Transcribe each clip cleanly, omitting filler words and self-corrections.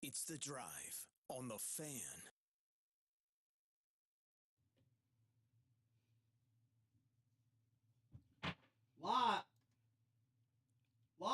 It's The Drive on The Fan. Lot. Were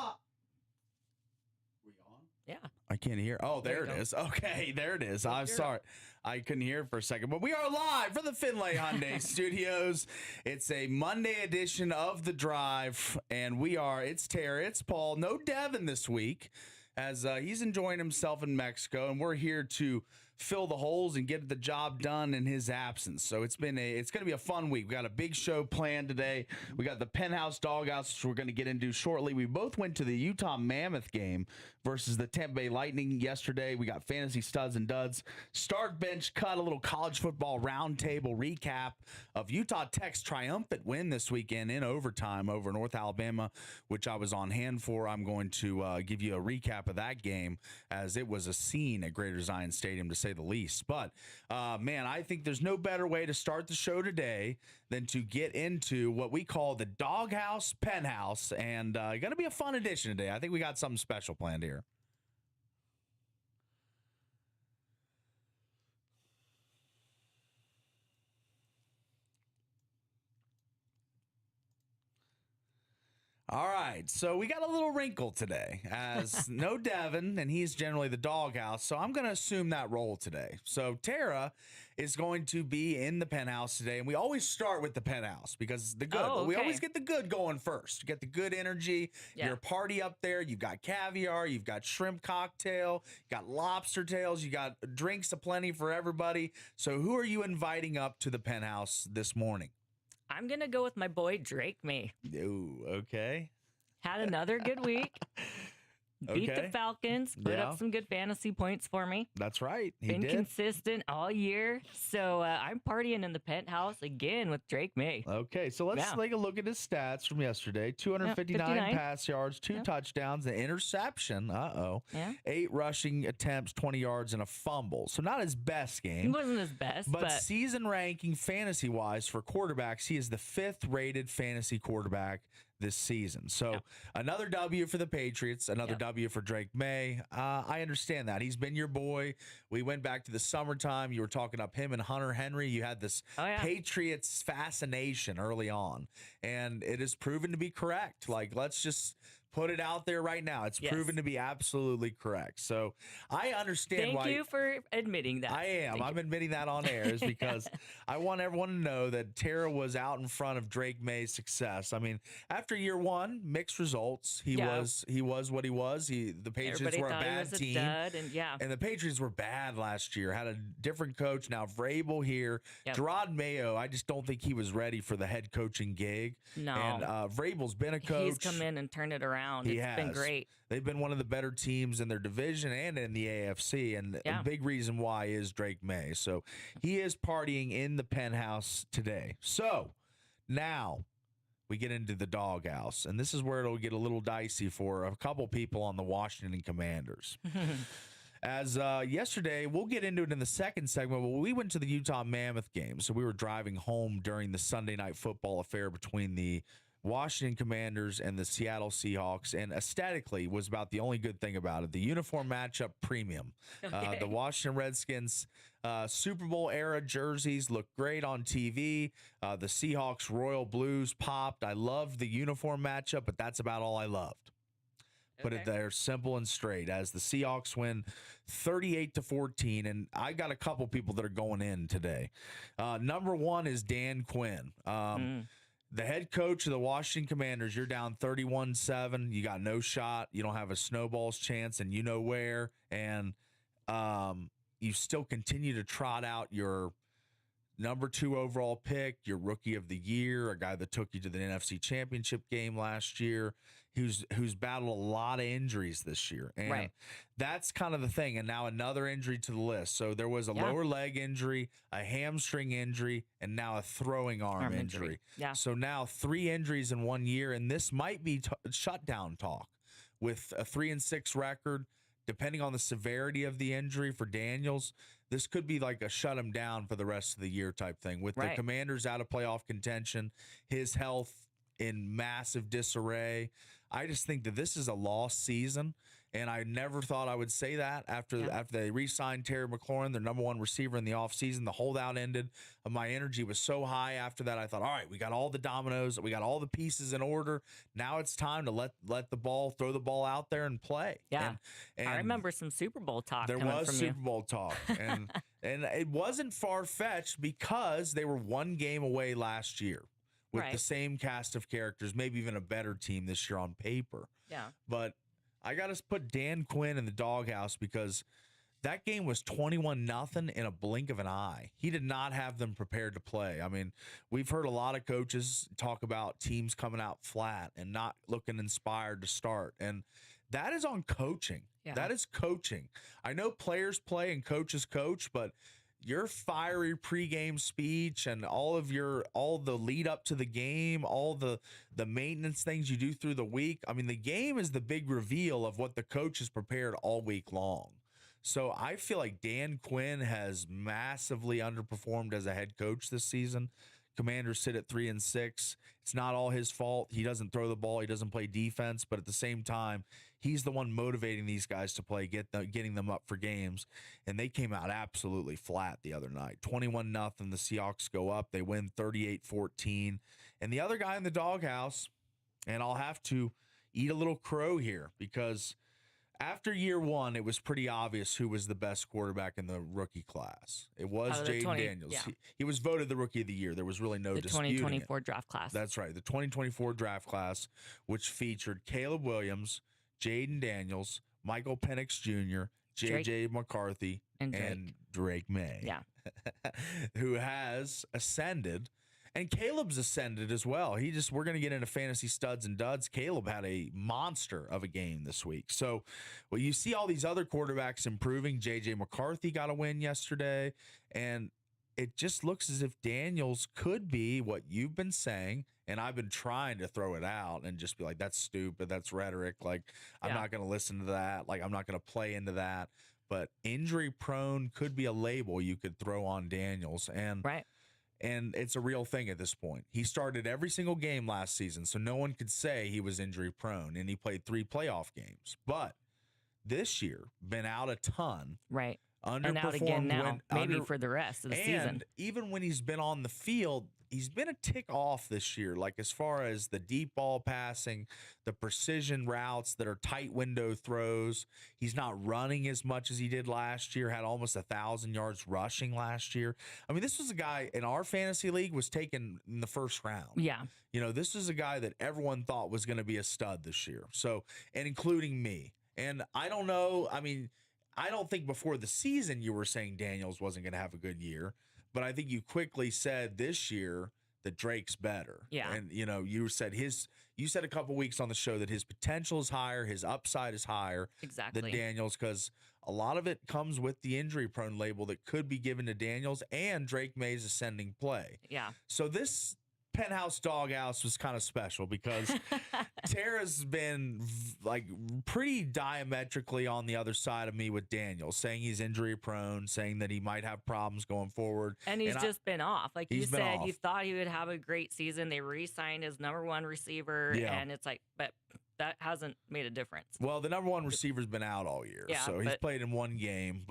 you on? Yeah. I can't hear. Oh, there it is. Okay, there it is. I'm sorry. I couldn't hear it for a second. But we are live from the Finlay Hyundai Studios. It's a Monday edition of The Drive. And it's Tara, it's Paul. No Devin this week, as he's enjoying himself in Mexico. And we're here to fill the holes and get the job done in his absence. So it's going to be a fun week. We got a big show planned today. We got the Penthouse Doghouse, which we're going to get into shortly. We both went to the Utah Mammoth game versus the Tampa Bay Lightning yesterday. We got fantasy studs and duds, start bench cut, a little college football roundtable recap of Utah Tech's triumphant win this weekend in overtime over North Alabama, which I was on hand for. I'm going to give you a recap of that game, as it was a scene at Greater Zion Stadium, to say the least. But man, I think there's no better way to start the show today than to get into what we call the Doghouse Penthouse, and going to be a fun edition today. I think we got something special planned here. All right, so we got a little wrinkle today, as no Devin, and he's generally the doghouse, so I'm going to assume that role today. So Tara is going to be in the penthouse today, and we always start with the penthouse because the good. Oh, okay. We always get the good going first. You get the good energy. Yeah. Your party up there. You've got caviar. You've got shrimp cocktail. You got lobster tails. You got drinks aplenty for everybody. So who are you inviting up to the penthouse this morning? I'm going to go with my boy Drake May. Ooh, okay. Had another good week. Beat the Falcons. Put up some good fantasy points for me. That's right. He Been did. consistent all year. So I'm partying in the penthouse again with Drake May. Okay, so let's take a look at his stats from yesterday. 259 pass yards, 2 touchdowns, an interception. 8 rushing attempts, 20 yards, and a fumble. So not his best game. He wasn't his best. But season ranking fantasy-wise for quarterbacks, he is the 5th rated fantasy quarterback this season. So another W for the Patriots, another W for Drake May. I understand that. He's been your boy. We went back to the summertime. You were talking up him and Hunter Henry. You had this Patriots fascination early on, and it has proven to be correct. Like, let's just put it out there right now. It's proven to be absolutely correct. So I understand why. Thank you for admitting that. I am. I'm admitting that on air is because I want everyone to know that Tara was out in front of Drake May's success. I mean, after year one, mixed results. He was what he was. The Patriots were a bad team. And the Patriots were bad last year. Had a different coach. Now Vrabel here. Gerard Mayo, I just don't think he was ready for the head coaching gig. No. And Vrabel's been a coach. He's come in and turned it around. It's been great. They've been one of the better teams in their division and in the AFC. And a big reason why is Drake May. So he is partying in the penthouse today. So now we get into the doghouse. And this is where it'll get a little dicey for a couple people on the Washington Commanders. As yesterday, we'll get into it in the second segment, but we went to the Utah Mammoth game. So we were driving home during the Sunday night football affair between the Washington Commanders and the Seattle Seahawks, and aesthetically was about the only good thing about it. The uniform matchup premium. The Washington Redskins Super Bowl era jerseys look great on TV. The Seahawks Royal Blues popped. I loved the uniform matchup, but that's about all I loved. Put it there, simple and straight, as the Seahawks win 38-14. And I got a couple people that are going in today. Number one is Dan Quinn. The head coach of the Washington Commanders. You're down 31-7. You got no shot. You don't have a snowball's chance, and you know where. And you still continue to trot out your number 2 overall pick, your rookie of the year, a guy that took you to the NFC Championship game last year, who's battled a lot of injuries this year. And that's kind of the thing. And now another injury to the list. So there was a lower leg injury, a hamstring injury, and now a throwing arm injury. So now 3 injuries in 1 year, and this might be shutdown talk with a 3-6 record. Depending on the severity of the injury for Daniels, this could be like a shut him down for the rest of the year type thing. With the Commanders out of playoff contention, his health in massive disarray, I just think that this is a lost season, and I never thought I would say that after they re-signed Terry McLaurin, their number one receiver in the offseason. The holdout ended. My energy was so high after that. I thought, all right, we got all the dominoes, we got all the pieces in order. Now it's time to throw the ball out there and play. Yeah, and I remember some Super Bowl talk. There was Super Bowl talk, and it wasn't far-fetched because they were one game away last year with the same cast of characters, maybe even a better team this year on paper. Yeah. But I got to put Dan Quinn in the doghouse because that game was 21-0 in a blink of an eye. He did not have them prepared to play. I mean, we've heard a lot of coaches talk about teams coming out flat and not looking inspired to start. And that is on coaching. Yeah. That is coaching. I know players play and coaches coach, but your fiery pregame speech and all the lead up to the game, all the maintenance things you do through the week. I mean, the game is the big reveal of what the coach has prepared all week long. So I feel like Dan Quinn has massively underperformed as a head coach this season. Commanders sit at 3-6. It's not all his fault. He doesn't throw the ball. He doesn't play defense. But at the same time, he's the one motivating these guys to play, getting them up for games. And they came out absolutely flat the other night. 21-0. The Seahawks go up. They win 38-14. And the other guy in the doghouse, and I'll have to eat a little crow here because after year one, it was pretty obvious who was the best quarterback in the rookie class. It was Jaden Daniels. Yeah. He was voted the rookie of the year. There was really no disputing it. The 2024 draft class. That's right. The 2024 draft class, which featured Caleb Williams, Jaden Daniels, Michael Penix Jr., J.J. McCarthy, and Drake May. Yeah. Who has ascended. And Caleb's ascended as well. We're going to get into fantasy studs and duds. Caleb had a monster of a game this week. So, well, you see all these other quarterbacks improving. J.J. McCarthy got a win yesterday. And it just looks as if Daniels could be what you've been saying. And I've been trying to throw it out and just be like, that's stupid. That's rhetoric. Like, I'm not going to listen to that. Like, I'm not going to play into that. But injury prone could be a label you could throw on Daniels. And it's a real thing at this point. He started every single game last season, so no one could say he was injury prone, and he played 3 playoff games. But this year, been out a ton. Right. Underperformed. And out again now, maybe for the rest of the season. And even when he's been on the field, he's been a tick off this year, like as far as the deep ball passing, the precision routes that are tight window throws. He's not running as much as he did last year, had almost 1,000 yards rushing last year. I mean, this was a guy in our fantasy league was taken in the first round. Yeah. You know, this is a guy that everyone thought was going to be a stud this year. So, and including me. And I don't know. I mean, I don't think before the season you were saying Daniels wasn't going to have a good year. But I think you quickly said this year that Drake's better. Yeah. And, you know, you said a couple weeks on the show that his potential is higher, his upside is higher than Daniels, because a lot of it comes with the injury prone label that could be given to Daniels and Drake May's ascending play. Yeah. So this Penthouse Doghouse was kind of special because Tara's been like pretty diametrically on the other side of me with Daniel, saying he's injury prone, saying that he might have problems going forward. And he's just been off. Like you said, off. You thought he would have a great season. They re-signed his number one receiver, and it's like, but that hasn't made a difference. Well, the number one receiver's been out all year. Yeah, so he's played in one game,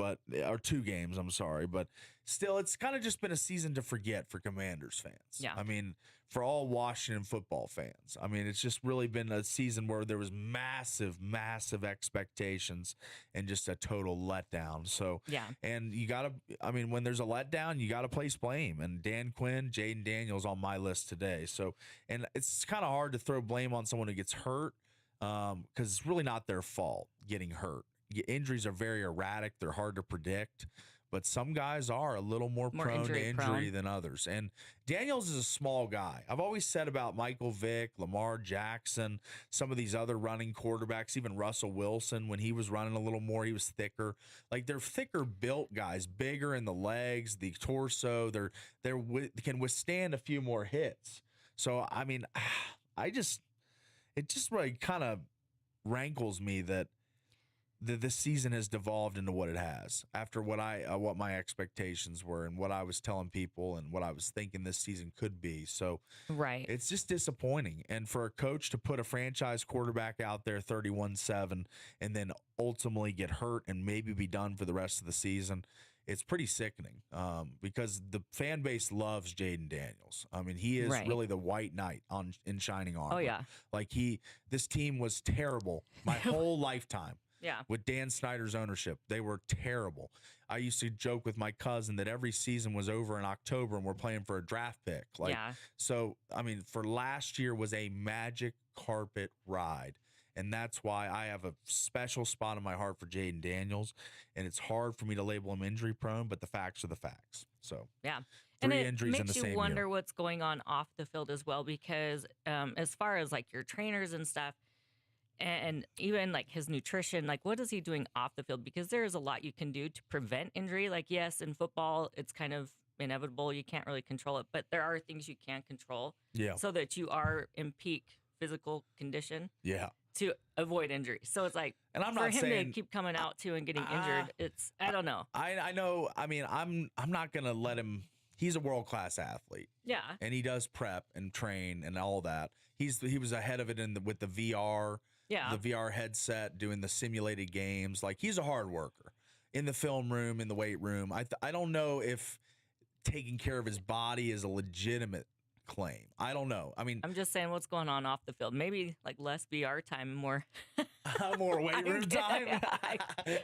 or 2 games, I'm sorry. But still, it's kind of just been a season to forget for Commanders fans. Yeah. I mean, for all Washington football fans. I mean, it's just really been a season where there was massive, massive expectations and just a total letdown. So, yeah. And you got to, I mean, when there's a letdown, you got to place blame. And Dan Quinn, Jaden Daniels on my list today. So, and it's kind of hard to throw blame on someone who gets hurt because it's really not their fault getting hurt. Injuries are very erratic. They're hard to predict. But some guys are a little more prone to injury than others. And Daniels is a small guy. I've always said about Michael Vick, Lamar Jackson, some of these other running quarterbacks, even Russell Wilson, when he was running a little more, he was thicker. Like they're thicker built guys, bigger in the legs, the torso. They can withstand a few more hits. So, I mean, it just really kind of rankles me that this season has devolved into what it has after what my expectations were and what I was telling people and what I was thinking this season could be. So right, it's just disappointing. And for a coach to put a franchise quarterback out there 31-7 and then ultimately get hurt and maybe be done for the rest of the season, it's pretty sickening because the fan base loves Jaden Daniels. I mean, he is really the white knight in shining armor. Oh, yeah. Like this team was terrible my whole lifetime. Yeah. With Dan Snyder's ownership, they were terrible. I used to joke with my cousin that every season was over in October and we're playing for a draft pick. So, I mean, for last year was a magic carpet ride. And that's why I have a special spot in my heart for Jaden Daniels. And it's hard for me to label him injury prone, but the facts are the facts. So, yeah. 3 injuries in the same year. Makes you wonder what's going on off the field as well, because as far as like your trainers and stuff, and even like his nutrition, like what is he doing off the field? Because there is a lot you can do to prevent injury. Like, yes, in football, it's kind of inevitable. You can't really control it, but there are things you can control so that you are in peak physical condition. Yeah. To avoid injury. So it's like, and I'm for not him saying, to keep coming out too and getting injured, I don't know. I know. I mean, I'm not going to let him. He's a world-class athlete. Yeah. And he does prep and train and all that. He was ahead of it with the VR, the VR headset, doing the simulated games. Like, he's a hard worker in the film room, in the weight room. I don't know if taking care of his body is a legitimate claim. I don't know. I mean, I'm just saying what's going on off the field. Maybe like less VR time, more weight room time.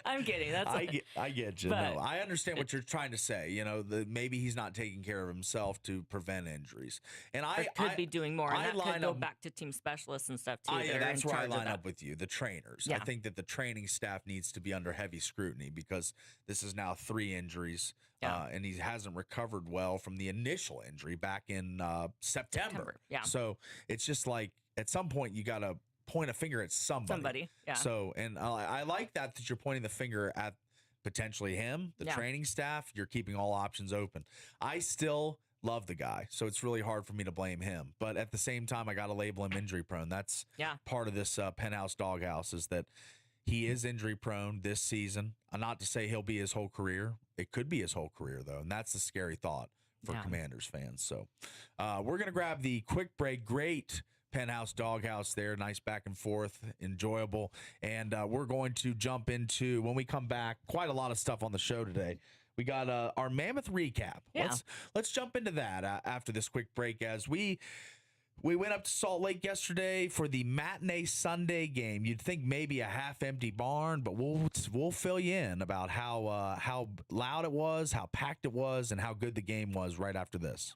I'm kidding. I get you. No, I understand what you're trying to say. You know, maybe he's not taking care of himself to prevent injuries, and I could be doing more. And that could go back to team specialists and stuff too. That's where I line up with you. The trainers. Yeah. I think that the training staff needs to be under heavy scrutiny because this is now 3 injuries. Yeah. And he hasn't recovered well from the initial injury back in September. Yeah. So it's just like at some point you got to point a finger at somebody. Yeah. So, and I like that you're pointing the finger at potentially him, the training staff. You're keeping all options open. I still love the guy, so it's really hard for me to blame him. But at the same time, I got to label him injury prone. That's part of this penthouse doghouse is that he is injury prone this season. Not to say he'll be his whole career. It could be his whole career, though, and that's the scary thought for Commanders fans. So we're going to grab the quick break. Great penthouse doghouse there. Nice back and forth, enjoyable. And we're going to jump into, when we come back, quite a lot of stuff on the show today. We got our Mammoth recap. Yeah. Let's jump into that after this quick break as we went up to Salt Lake yesterday for the matinee Sunday game. You'd think maybe a half-empty barn, but we'll fill you in about how loud it was, how packed it was, and how good the game was right after this.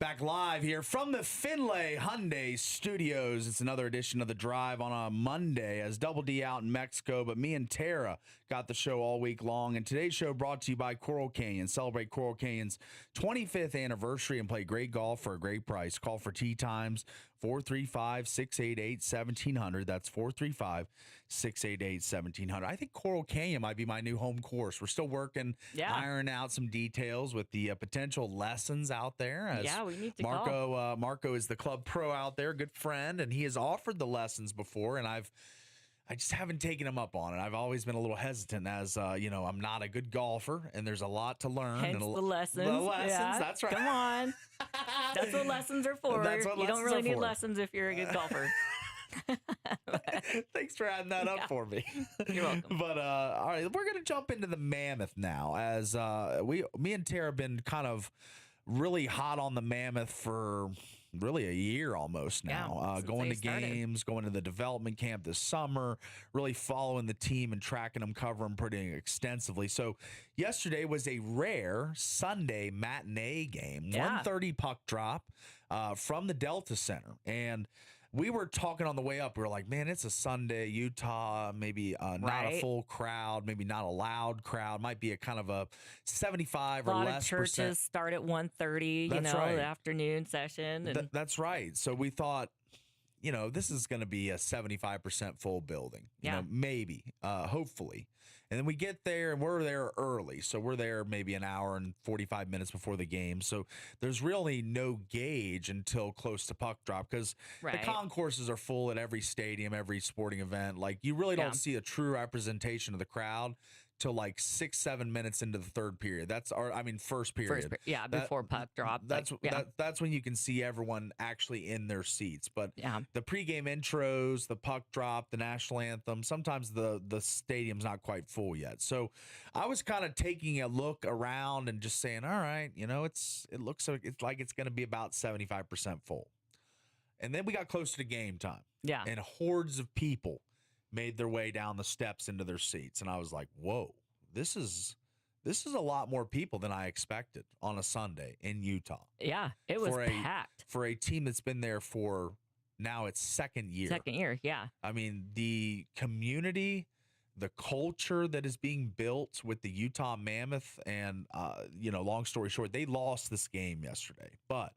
Back live here from the Finlay Hyundai Studios. It's another edition of The Drive on a Monday as Double D out in Mexico, but me and Tara got the show all week long. And today's show brought to you by Coral Canyon. Celebrate Coral Canyon's 25th anniversary and play great golf for a great price. Call for tee times 435-688-1700. That's 435-688-1700. I think Coral Canyon might be my new home course. We're still working, ironing out some details with the potential lessons out there. As we need to call. Marco is the club pro out there, good friend, and he has offered the lessons before, and I just haven't taken him up on it. I've always been a little hesitant as, I'm not a good golfer, and there's a lot to learn. Hence the lessons. The lessons, yeah. That's right. Come on. That's what lessons are for. You don't really need lessons if you're a good golfer. Thanks for adding that up for me. You're welcome. But all right, we're going to jump into the Mammoth now as me and Tara have been kind of really hot on the Mammoth for really a year almost now. Going to games, going to the development camp this summer, really following the team and tracking them, covering them pretty extensively. So yesterday was a rare Sunday matinee game, 1:30 puck drop from the Delta Center. And we were talking on the way up. We were like, man, it's a Sunday, Utah, maybe not a full crowd, maybe not a loud crowd. Might be a kind of a 75 or less percent. A lot of churches start at 1:30, the afternoon session. And that's right. So we thought, this is going to be a 75% full building, maybe, hopefully. And then we get there and we're there early. So we're there maybe an hour and 45 minutes before the game. So there's really no gauge until close to puck drop because the concourses are full at every stadium, every sporting event. Like you really don't see a true representation of the crowd till like 6-7 minutes into the third period. First period. Before puck drop. That's when you can see everyone actually in their seats. But the pregame intros, the puck drop, the national anthem, sometimes the stadium's not quite full yet. So I was kind of taking a look around and just saying, all right, it looks like it's going to be about 75% full. And then we got close to game time. Yeah. And hordes of people made their way down the steps into their seats. And I was like, whoa, this is a lot more people than I expected on a Sunday in Utah. Yeah, it was packed. For a team that's been there for now its second year. Yeah. I mean, the community, the culture that is being built with the Utah Mammoth and, long story short, they lost this game yesterday. But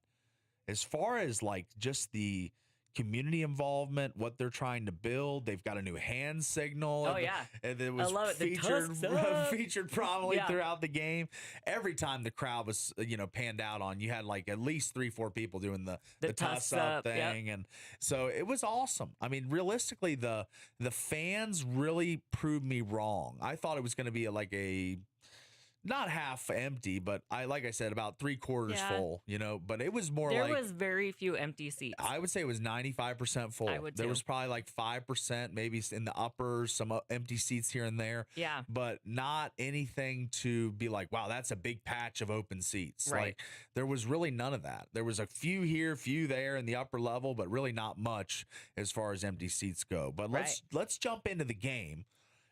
as far as like just the community involvement, what they're trying to build. They've got a new hand signal. And it was featured prominently throughout the game. Every time the crowd was, panned out on, you had like at least 3-4 people doing the tuss up thing. And so it was awesome. I mean, realistically, the fans really proved me wrong. I thought it was going to be like a not half empty, but like I said, about 3/4 full, but it was more there was very few empty seats. I would say it was 95% full. I would there too. was probably like 5%, maybe in the uppers, some empty seats here and there. Yeah. But not anything to be like, wow, that's a big patch of open seats. Right. Like there was really none of that. There was a few here, few there in the upper level, but really not much as far as empty seats go. But let's jump into the game.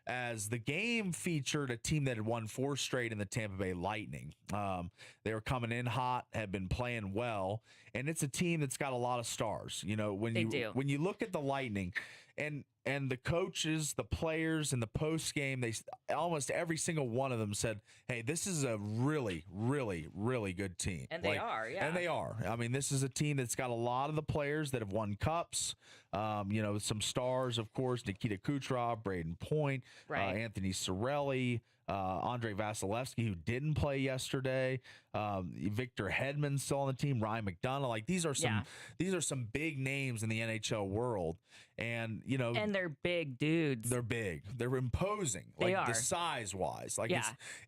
As the game featured a team that had won 4 straight in the Tampa Bay Lightning. They were coming in hot, had been playing well, and it's a team that's got a lot of stars. When you look at the Lightning and the coaches, the players in the post game, they almost every single one of them said, "Hey, this is a really, really, really good team." And they are, yeah. And they are. I mean, this is a team that's got a lot of the players that have won cups. Some stars, of course, Nikita Kucherov, Braden Point, Anthony Cirelli, Andre Vasilevsky, who didn't play yesterday, Victor Hedman still on the team, Ryan McDonough. Like these are some big names in the NHL world, and they're big dudes. They're big. They're imposing. They are. The size wise. Like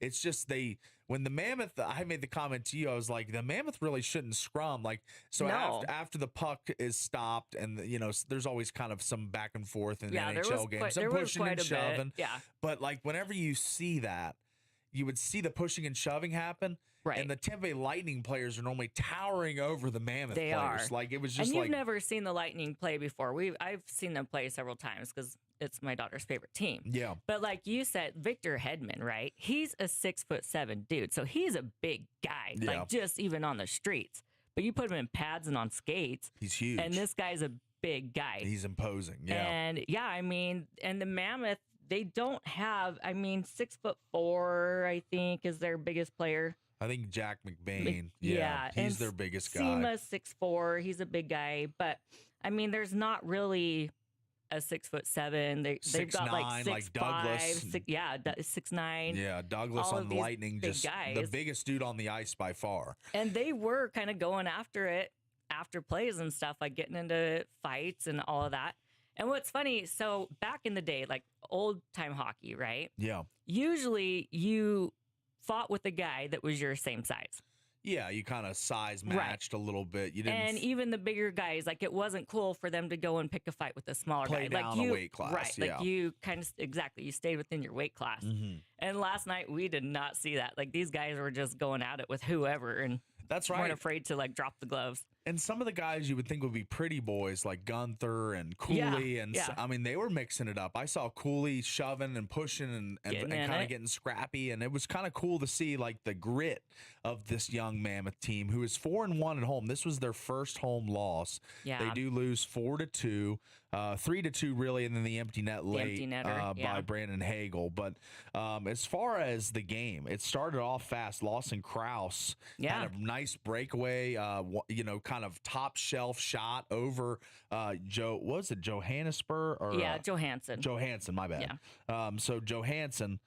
it's just when the Mammoth, I made the comment to you, I was like, the Mammoth really shouldn't scrum. Like, so after the puck is stopped and, there's always kind of some back and forth in the NHL games, some pushing and shoving. Yeah. But like whenever you see that, you would see the pushing and shoving happen. Right. And the Tampa Bay Lightning players are normally towering over the Mammoth players. Are. Like it was just and you've never seen the Lightning play before. I've seen them play several times because it's my daughter's favorite team. Yeah. But like you said, Victor Hedman, right? He's a 6'7" dude. So he's a big guy, like just even on the streets. but you put him in pads and on skates. He's huge. And this guy's a big guy. He's imposing. Yeah. And I mean, and the Mammoth, they don't have, I mean, 6'4", I think, is their biggest player. I think Jack McBain. Yeah. He's their biggest guy. Seema's 6'4". He's a big guy. But, I mean, there's not really a 6'7". They've got like 6'5", like Douglas. 6'9". Yeah, Douglas on the Lightning, just guys. The biggest dude on the ice by far. And they were kind of going after it after plays and stuff, like getting into fights and all of that. And what's funny, so back in the day, like old time hockey, right? Yeah. Usually you fought with a guy that was your same size. Yeah, you kind of size matched a little bit. You didn't. And even the bigger guys, like it wasn't cool for them to go and pick a fight with a smaller play guy. down like a weight class. Right. Yeah. Like you kind of, exactly, you stayed within your weight class. Mm-hmm. And last night we did not see that. Like these guys were just going at it with whoever and that's right. weren't afraid to like drop the gloves. And some of the guys you would think would be pretty boys like Gunther and Cooley. I mean, they were mixing it up. I saw Cooley shoving and pushing and kind of getting scrappy. And it was kind of cool to see like the grit of this young Mammoth team who is 4-1 at home. This was their first home loss. Yeah. They do lose 4-2, 3-2 really, and then the empty net late by Brandon Hagel. But as far as the game, it started off fast. Lawson Krause had a nice breakaway, kind of top shelf shot over Johannesburg or Johansson. Johansson, my bad. Yeah. So Johansson,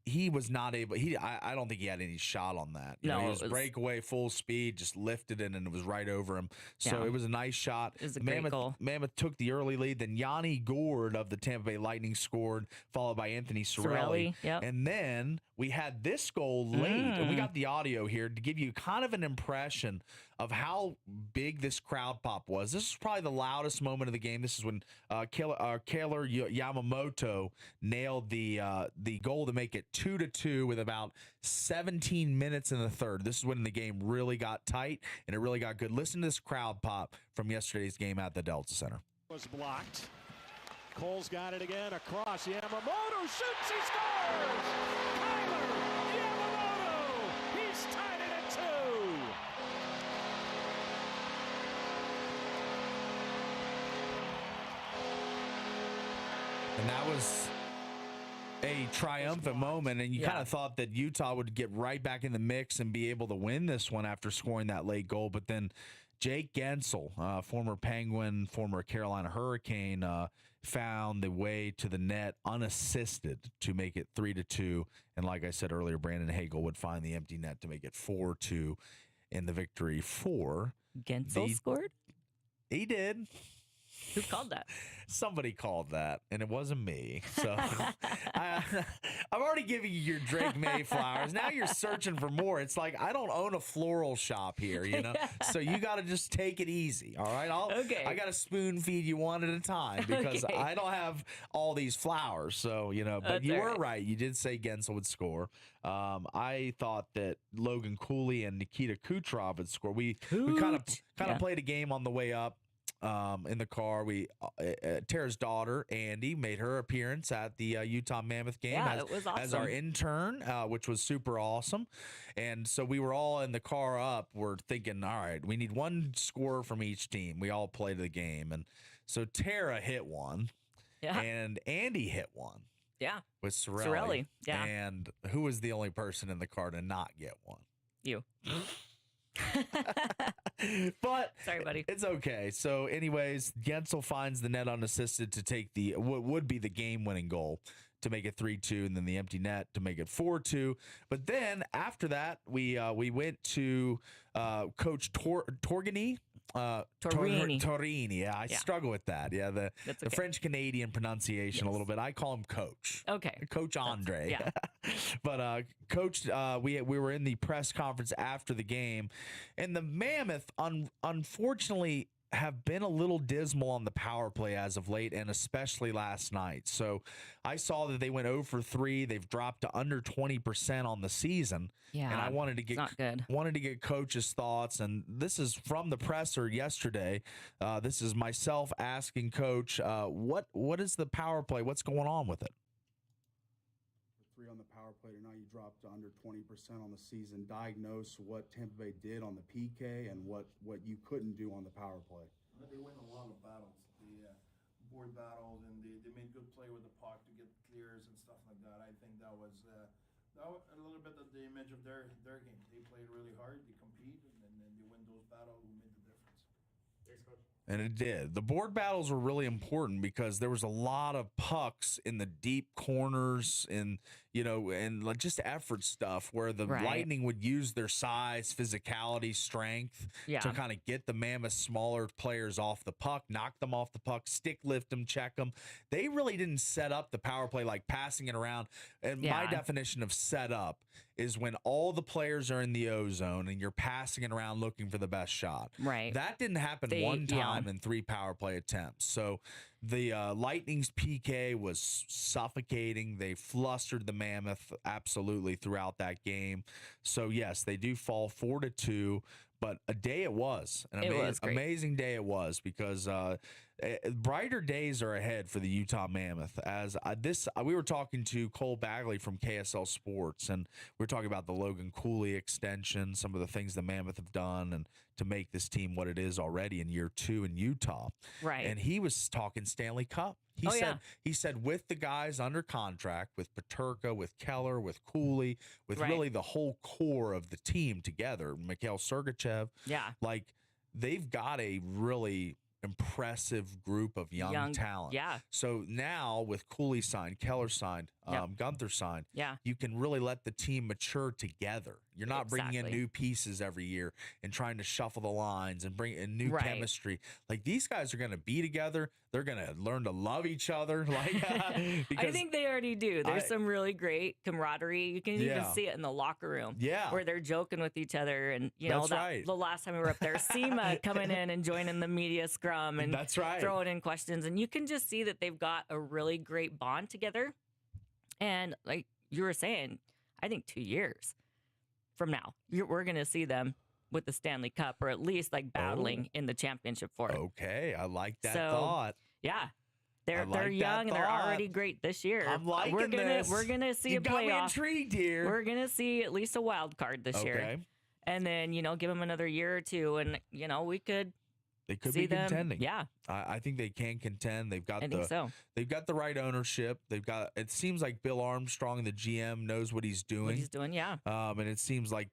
he was not able. I don't think he had any shot on that. He was breakaway, full speed, just lifted it, and it was right over him. So it was a nice shot. It was a great goal. Mammoth took the early lead. Then Yanni Gourde of the Tampa Bay Lightning scored, followed by Anthony Cirelli. And then we had this goal late, and we got the audio here to give you kind of an impression of how big this crowd pop was. This is probably the loudest moment of the game. This is when Kaylor Yamamoto nailed the goal to make it 2-2 with about 17 minutes in the third. This is when the game really got tight and it really got good. Listen to this crowd pop from yesterday's game at the Delta Center. Was blocked. Cole's got it again across. Yamamoto shoots. He scores. Kyler Yamamoto. He's tied it at 2. And that was a triumphant moment, and you kind of thought that Utah would get right back in the mix and be able to win this one after scoring that late goal. But then Jake Gensel, former Penguin, former Carolina Hurricane, found the way to the net unassisted to make it 3-2. And like I said earlier, Brandon Hagel would find the empty net to make it 4-2 in the victory for Gensel scored? He did. Who called that? Somebody called that, and it wasn't me. So I'm already giving you your Drake May flowers. Now you're searching for more. It's like I don't own a floral shop here, So you got to just take it easy, all right? I got to spoon feed you one at a time because I don't have all these flowers. So, but That's you were right. You did say Gensel would score. I thought that Logan Cooley and Nikita Kucherov would score. We kind of played a game on the way up. In the car, Tara's daughter Andy made her appearance at the Utah Mammoth game it was awesome. as our intern, which was super awesome. And so we were all in the car up. We're thinking, all right, we need one scorer from each team. We all played the game, and so Tara hit one, and Andy hit one. Yeah, with Cirelli. Yeah, and who was the only person in the car to not get one? You. But sorry, buddy. It's okay. So, anyways, Gensel finds the net unassisted to take what would be the game-winning goal to make it 3-2, and then the empty net to make it 4-2. But then after that, we went to Coach Torgini. Torini. Yeah, I struggle with that. Yeah, the French Canadian pronunciation a little bit. I call him Coach. Okay, Coach Andre. But Coach, we were in the press conference after the game, and the Mammoth unfortunately have been a little dismal on the power play as of late, and especially last night. So I saw that they went 0 for 3. They've dropped to under 20% on the season. Yeah, and I wanted to get Coach's thoughts. And this is from the presser yesterday. This is myself asking Coach, what is the power play? What's going on with it? on the power play tonight. You dropped to under 20% on the season. Diagnose what Tampa Bay did on the PK and what you couldn't do on the power play. They win a lot of battles, the board battles, and they made good play with the puck to get clears and stuff like that. I think that was a little bit of the image of their game. They played really hard, they compete, and then they win those battles who made the difference. Thanks, Coach. And it did. The board battles were really important because there was a lot of pucks in the deep corners and, and just effort stuff where the Lightning would use their size, physicality, strength to kind of get the Mammoth smaller players off the puck, knock them off the puck, stick lift them, check them. They really didn't set up the power play like passing it around. And my definition of set up is when all the players are in the O zone and you're passing it around looking for the best shot. Right. That didn't happen one time in 3 power play attempts. So the Lightning's PK was suffocating. They flustered the Mammoth absolutely throughout that game. So, yes, they do fall 4-2. But a day it was. An amazing day it was because brighter days are ahead for the Utah Mammoth. As we were talking to Cole Bagley from KSL Sports, and we were talking about the Logan Cooley extension, some of the things the Mammoth have done, and to make this team what it is already in year 2 in Utah. Right. And he was talking Stanley Cup. He said with the guys under contract, with Peterka, with Keller, with Cooley, with really the whole core of the team together, Mikhail Sergachev, like they've got a really impressive group of young talent. Yeah. So now with Cooley signed, Keller signed, Gunther signed, you can really let the team mature together. You're not bringing in new pieces every year and trying to shuffle the lines and bring in new chemistry. Like these guys are going to be together. They're going to learn to love each other. Like I think they already do. There's some really great camaraderie. You can even see it in the locker room. Yeah. Where they're joking with each other. And, the last time we were up there, SEMA coming in and joining the media scrum and throwing in questions. And you can just see that they've got a really great bond together. And like you were saying, I think 2 years from now, we're going to see them with the Stanley Cup, or at least like battling in the championship for it. Okay, I like that thought. Yeah, they're young and they're already great this year. I'm liking this. We're gonna see a playoff. You got me intrigued here. We're gonna see at least a wild card this year, and then give them another year or two, and we could. They could be contending. Yeah, I think they can contend. They've got They've got the right ownership. It seems like Bill Armstrong, the GM, knows what he's doing. And it seems like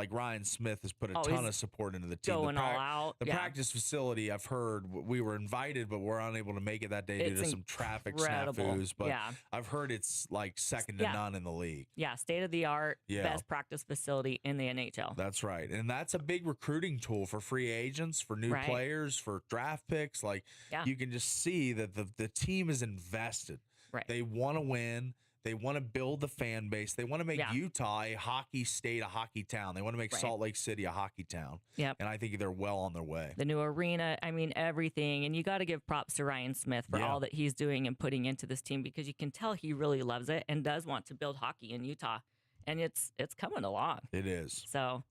Ryan Smith has put a ton of support into the team. Going all out. The practice facility, I've heard, we were invited, but we're unable to make it that day due to some traffic snafus. But I've heard it's like second to none in the league. Yeah, state of the art, best practice facility in the NHL. That's right, and that's a big recruiting tool for free agents, for new players, for draft picks. Like you can just see that the team is invested. Right. They want to win. They want to build the fan base. They want to make Utah a hockey state, a hockey town. They want to make Salt Lake City a hockey town. Yep. And I think they're well on their way. The new arena, I mean, everything. And you got to give props to Ryan Smith for all that he's doing and putting into this team, because you can tell he really loves it and does want to build hockey in Utah. And it's coming along. It is. So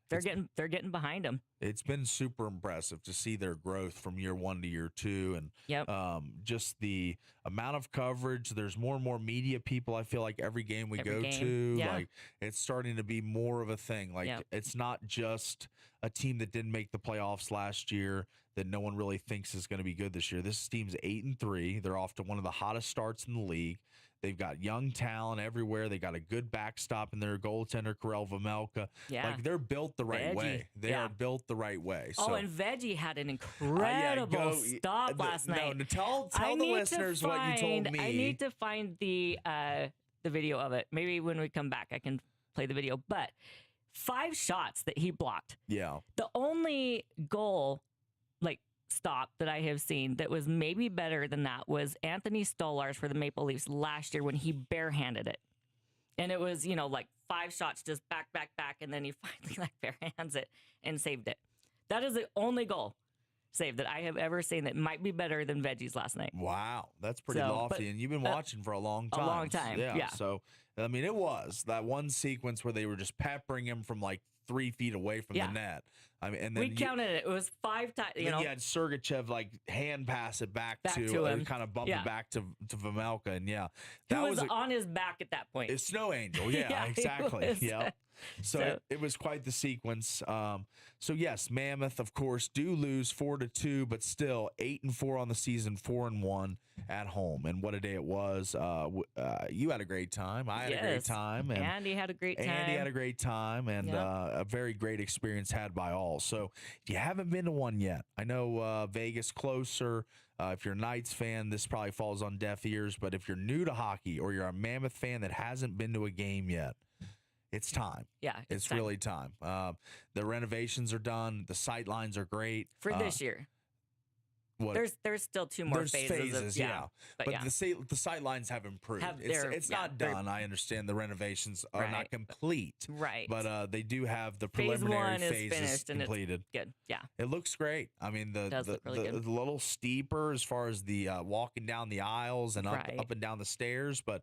they're getting behind him. It's been super impressive to see their growth from year 1 to year 2, and just the amount of coverage. There's more and more media people. I feel like every game we go to, like it's starting to be more of a thing. Like it's not just a team that didn't make the playoffs last year that no one really thinks is going to be good this year. This team's 8-3. They're off to one of the hottest starts in the league. They've got young talent everywhere. They got a good backstop in their goaltender, Karel Vamelka. Yeah. Like they're built the right way. They are built the right way. So, and Veggie had an incredible stop last night. No, tell the listeners what you told me. I need to find the video of it. Maybe when we come back, I can play the video. But 5 shots that he blocked. Yeah. The only goal, stop that I have seen that was maybe better than that was Anthony Stolarz for the Maple Leafs last year when he barehanded it. And it was, 5 shots just back, and then he finally barehands it and saved it. That is the only goal. save that I have ever seen that might be better than Veggie's last night. Wow, that's pretty So, lofty, and you've been watching for a long time. A long time, yeah. So, I mean, it was that one sequence where they were just peppering him from like 3 feet away from the net. I mean, and then we counted it. It was 5 times. You know, you had Sergachev like hand pass it back to him, kind of bump it back to Vamelka, and that was on his back at that point. A snow angel, exactly, yeah. So it was quite the sequence. So yes, Mammoth, of course, do lose 4-2, but still 8-4 on the season, 4-1 at home. And what a day it was! You had a great time. I had a great time. And Andy had a great time. Andy had a great time, and a very great experience had by all. So if you haven't been to one yet, I know Vegas closer. If you're a Knights fan, this probably falls on deaf ears. But if you're new to hockey or you're a Mammoth fan that hasn't been to a game yet, it's time. Yeah, it's really time. The renovations are done. The sight lines are great for this year. There's still 2 more phases. But the sight lines have improved. It's not done. I understand the renovations are not complete. Right. But they do have the preliminary phases completed. Good. Yeah. It looks great. I mean, the little steeper as far as the walking down the aisles and up and down the stairs, but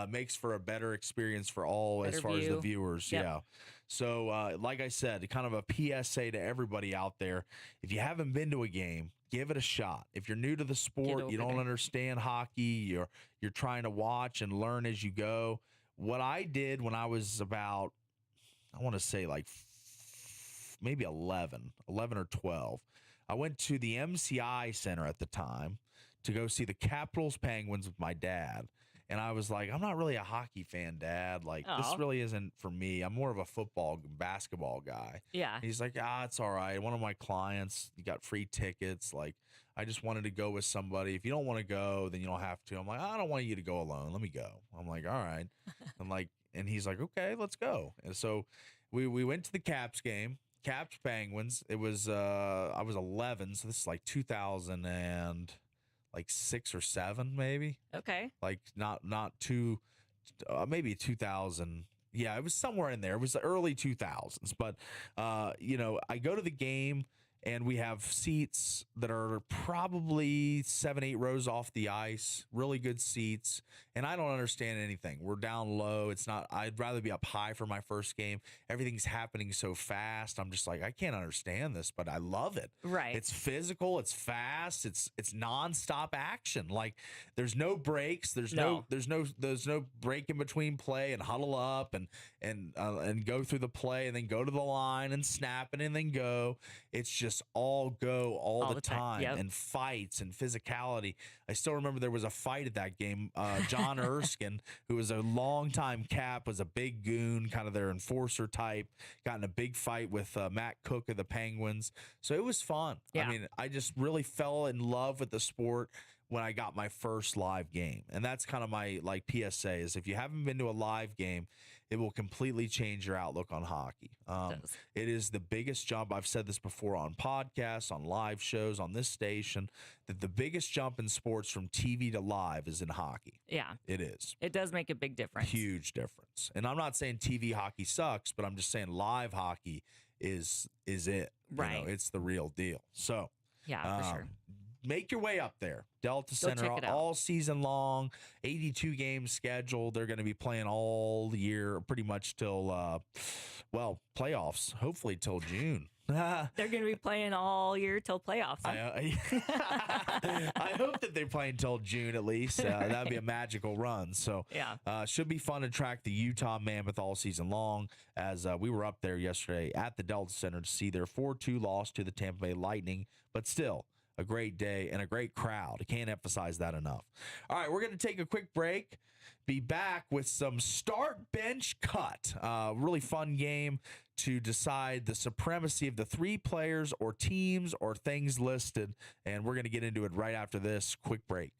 makes for a better experience for all as far as the viewers. Yep. Yeah. So, like I said, kind of a PSA to everybody out there. If you haven't been to a game, give it a shot. If you're new to the sport, you don't understand hockey, you're trying to watch and learn as you go. What I did when I was about, I want to say like maybe 11 or 12, I went to the MCI Center at the time to go see the Capitals Penguins with my dad. And I was like, I'm not really a hockey fan, Dad. Like, this really isn't for me. I'm more of a basketball guy. Yeah. And he's like, it's all right. One of my clients, you got free tickets. Like, I just wanted to go with somebody. If you don't want to go, then you don't have to. I'm like, I don't want you to go alone. Let me go. I'm like, all right. And he's like, okay, let's go. And so we went to the Caps game, Caps Penguins. It was, I was 11. So this is like 2000 and like 6 or 7, maybe. Okay. Like not too, maybe 2000. Yeah, it was somewhere in there. It was the early 2000s. But, I go to the game and we have seats that are probably 7-8 rows off the ice, really good seats. And I don't understand anything. We're down low. I'd rather be up high for my first game. Everything's happening so fast. I'm just like, I can't understand this, but I love it. Right. It's physical. It's fast. It's nonstop action. Like there's no breaks. There's no break in between play and huddle up and go through the play and then go to the line and snap it and then go. It's just all go all the time. Yep. And fights and physicality. I still remember there was a fight at that game. John Erskine, who was a longtime Cap, was a big goon, kind of their enforcer type, got in a big fight with Matt Cook of the Penguins. So it was fun. Yeah. I mean, I just really fell in love with the sport when I got my first live game. And that's kind of my PSA is if you haven't been to a live game, it will completely change your outlook on hockey. It is the biggest jump. I've said this before on podcasts, on live shows, on this station, that the biggest jump in sports from TV to live is in hockey. Yeah. It is. It does make a big difference. Huge difference. And I'm not saying TV hockey sucks, but I'm just saying live hockey is it. Right. It's the real deal. So yeah, for sure. Make your way up there. Delta Center all season long, 82 games scheduled. They're going to be playing all year, pretty much till, playoffs, hopefully till June. They're going to be playing all year till playoffs. I hope that they play until June at least. That would be a magical run. So should be fun to track the Utah Mammoth all season long, as we were up there yesterday at the Delta Center to see their 4-2 loss to the Tampa Bay Lightning, but still a great day and a great crowd. I can't emphasize that enough. All right, we're going to take a quick break. Be back with some start, bench, cut. Really fun game to decide the supremacy of the 3 players or teams or things listed. And we're going to get into it right after this quick break.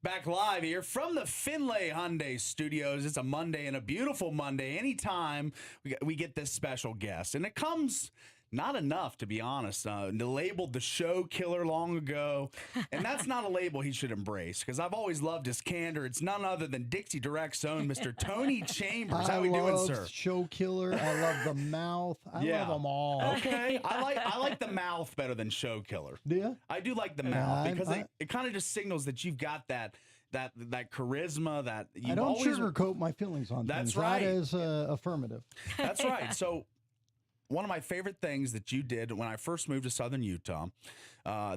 Back live here from the Finlay Hyundai Studios. It's a Monday and a beautiful Monday. Anytime we get this special guest, and it comes not enough, to be honest. Labeled the show killer long ago, and that's not a label he should embrace because I've always loved his candor. It's none other than Dixie Direct's own Mr. Tony Chambers. How we doing, sir? Show killer. I love the mouth. I love them all. Okay, I like the mouth better than show killer. Do you? I do like the mouth because it kind of just signals that you've got that charisma that you I don't sugarcoat my feelings on That's things. right. That is affirmative. That's right. So one of my favorite things that you did when I first moved to Southern Utah,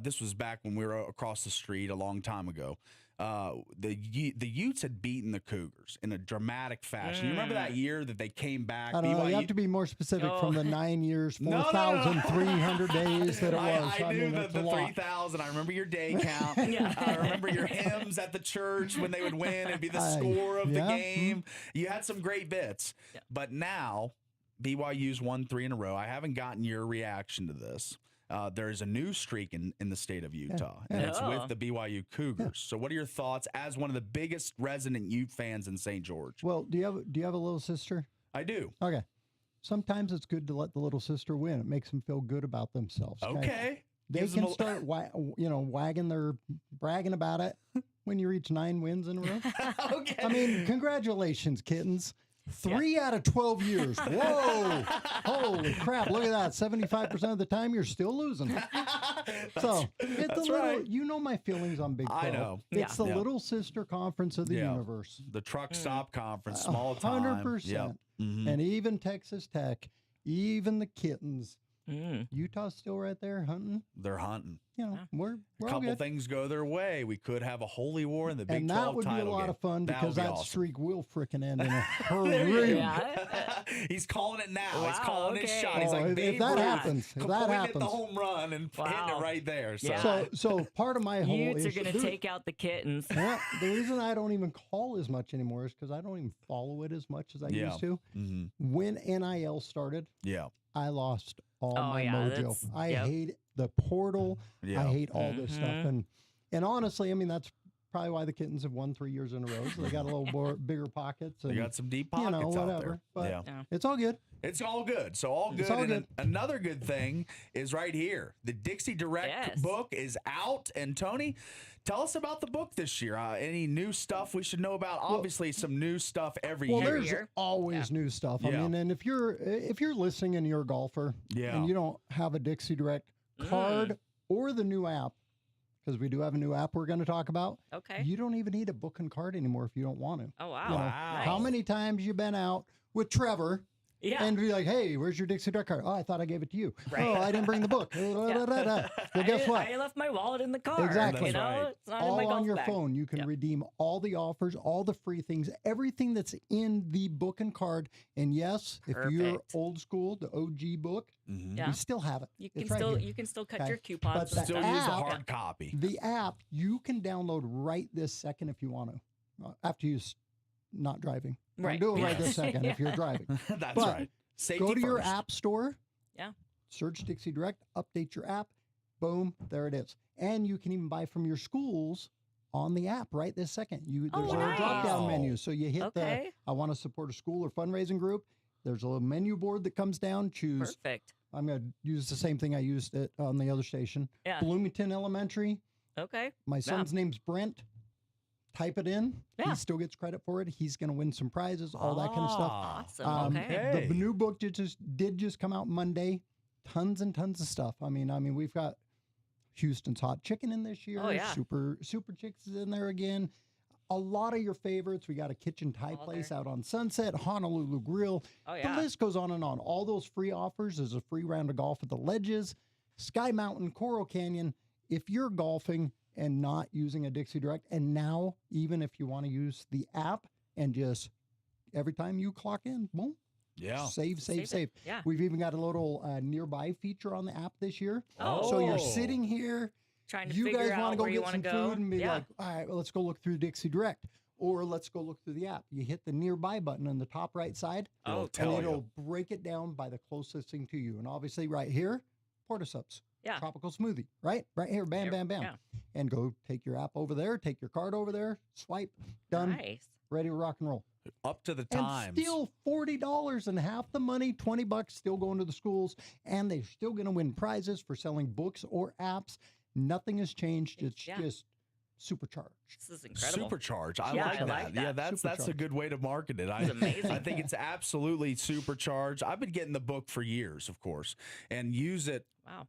this was back when we were across the street a long time ago. The Utes had beaten the Cougars in a dramatic fashion. You remember that year that they came back? I don't know. You have to be more specific from the 9 years, 4,300 days that it was. I knew the 3,000. I remember your day count. I remember your hymns at the church when they would win and be the score of the game. You had some great bits. But now BYU's won 3 in a row. I haven't gotten your reaction to this. There's a new streak in the state of Utah, and it's with the BYU Cougars. So what are your thoughts as one of the biggest resident Ute fans in St. George? Well, do you have a little sister? I do. Okay. Sometimes it's good to let the little sister win. It makes them feel good about themselves. Okay. They can start bragging about it when you reach 9 wins in a row. Okay. I mean, congratulations, kittens. 3 out of 12 years. Whoa. Holy crap. Look at that. 75% of the time you're still losing. So it's a little, right. You know my feelings on Big 12. I know. It's the little sister conference of the universe. The truck stop conference, small time. 100%. Yep. Mm-hmm. And even Texas Tech, even the kittens. Utah's still right there hunting. They're hunting. You know, we're a couple things go their way. We could have a holy war in the Big 12 title game. And that would be a lot of fun because that streak will frickin' end in a hurry. He's calling it now. Wow, he's calling his shot. He's like, if that happens, pointing at the home run and hitting it right there. So part of my whole Utes are going to take out the kittens. Yeah, the reason I don't even call as much anymore is because I don't even follow it as much as I used to. Mm-hmm. When NIL started, I lost all my mojo. I hate the portal. I hate all this stuff. And honestly, I mean, that's probably why the kittens have won 3 years in a row. So they got a little more bigger pockets. And, they got some deep pockets out there. But it's all good. It's all good. So all good. And another good thing is right here. The Dixie Direct book is out. And Tony, tell us about the book this year. Any new stuff we should know about? Obviously, some new stuff every year. Well, there's always new stuff. I mean, and if you're listening and you're a golfer and you don't have a Dixie Direct card or the new app, because we do have a new app we're going to talk about. Okay. You don't even need a book and card anymore if you don't want to. Oh, wow. You know, Nice. How many times you been out with Trevor and be like, hey, where's your Dixie Direct card? Oh, I thought I gave it to you. Right. Oh, I didn't bring the book. Well, guess what? I left my wallet in the car. Exactly. You know, it's not all in my on your bag. phone. You can redeem all the offers, all the free things, everything that's in the book and card. And yes, if you're old school, the OG book, we still have it. You can still cut your coupons. But still use a hard copy. The app you can download right this second if you want to, after you're not driving. Right. Do it right this second if you're driving. That's right. Safety go to your first. app store. Yeah. Search Dixie Direct, update your app. Boom, there it is. And you can even buy from your schools on the app right this second. There's a drop-down menu. So you hit the I want to support a school or fundraising group. There's a little menu board that comes down. Choose. Perfect. I'm going to use the same thing I used it on the other station. Yeah. Bloomington Elementary. Okay. My son's name's Brent. Type it in. He still gets credit for it. He's going to win some prizes, all that kind of stuff. Awesome. Okay. The new book did just come out Monday. Tons and tons of stuff. I mean, we've got Houston's Hot Chicken in this year. Oh, yeah. Super Chicks is in there again. A lot of your favorites. We got a kitchen Thai place out on Sunset, Honolulu Grill. Oh, yeah. The list goes on and on. All those free offers. There's a free round of golf at the Ledges, Sky Mountain, Coral Canyon. If you're golfing and not using a Dixie Direct, and now even if you want to use the app and just every time you clock in, boom, save. Yeah. We've even got a little nearby feature on the app this year. Oh. So you're sitting here, trying to you figure guys out want to go where you get want some to go. food and be like, all right, well, let's go look through Dixie Direct. Or let's go look through the app. You hit the nearby button on the top right side, and it'll break it down by the closest thing to you. And obviously right here, Porta Subs. tropical smoothie, right? Right here, bam, bam, bam. Yeah. And go take your app over there, take your card over there, swipe, done, Nice. ready to rock and roll. Up to the times. And still $40 and half the money, $20 still going to the schools, and they're still going to win prizes for selling books or apps. Nothing has changed. It's just supercharged. This is incredible. Supercharged. I like that. Yeah, that's a good way to market it. It's amazing. I think it's absolutely supercharged. I've been getting the book for years, of course, and use it. Wow.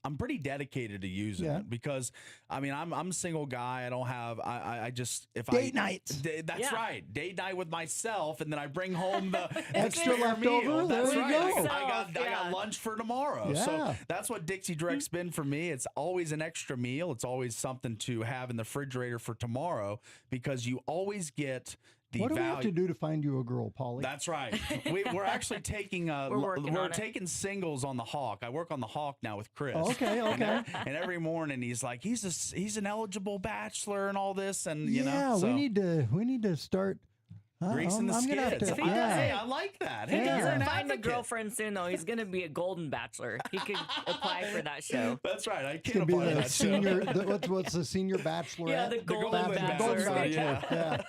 I'm pretty dedicated to using it because I mean I'm a single guy. I don't have I just if date nights. That's right. Date night with myself, and then I bring home the extra leftover. Meal. That's there right. you go. I got lunch for tomorrow. Yeah. So that's what Dixie Direct's been for me. It's always an extra meal. It's always something to have in the refrigerator for tomorrow because you always get what do we have to do to find you a girl, Polly? That's right. We're actually taking we're taking singles on the Hawk. I work on the Hawk now with Chris. Okay. And every morning he's like he's an eligible bachelor and all this and you know. Yeah, we need to start greasing the skids. Hey, I like that. He Hey, you're an doesn't find a advocate. girlfriend soon, though. He's going to be a golden bachelor. He could apply for that show. That's right. I It's can gonna be apply to the that senior. show. What's the senior bachelorette? Yeah, the golden bachelor. Yeah.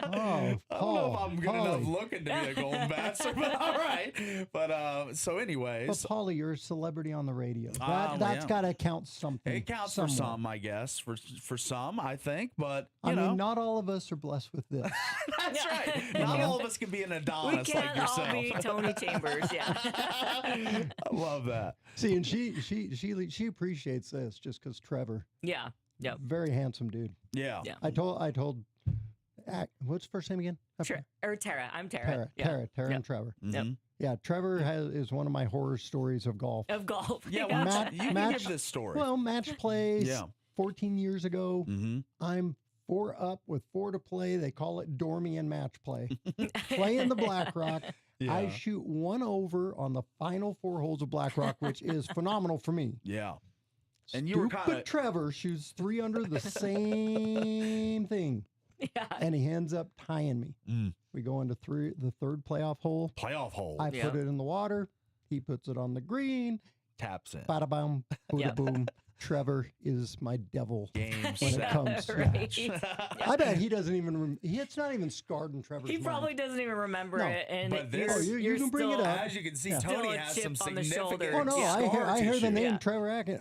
Oh, I don't know if I'm good Polly. enough looking to be a golden bachelor, but all right. But so anyways. But Polly, you're a celebrity on the radio. That's Yeah. got to count something. It counts somewhere. for some, I guess. For some, I think. But I you know. mean, not all of us are blessed with this. That's right. Not all of us can be an We Adonis can't like yourself. all be Tony Chambers. Yeah. I love that. See, and she appreciates this just because Trevor, Yeah. Yep. very handsome dude. Yeah. Yeah. I told, what's first name again? Or Tara. I'm Tara. Tara Yep. and Trevor. Yep. Yeah, Trevor is one of my horror stories of golf. Of golf. Yeah, Yeah. well, you can give this story. Well, match plays. Yeah. 14 years ago. Mm-hmm. I'm 4 up with 4 to play. They call it Dormian match play. Playing the Black Rock. Yeah. I shoot 1 over on the final 4 holes of Black Rock, which is phenomenal for me. Yeah. And you were Stupid kind of Trevor shoots 3 under the same thing. Yeah. And he ends up tying me. We go into the third playoff hole. playoff hole. I put it in the water. He puts it on the green. Taps in. Bada boom, booda boom. Trevor is my devil Game when it set. comes to Right. match. I bet he doesn't even. It's not even scarred in Trevor's He mind. probably doesn't even remember No. it. And But this- you you're can bring it still- up. As you can see, Yeah. Tony Still a has chip some on the significant shoulder. Oh no! Yeah. I hear the tissue. name Yeah. Trevor Atkins.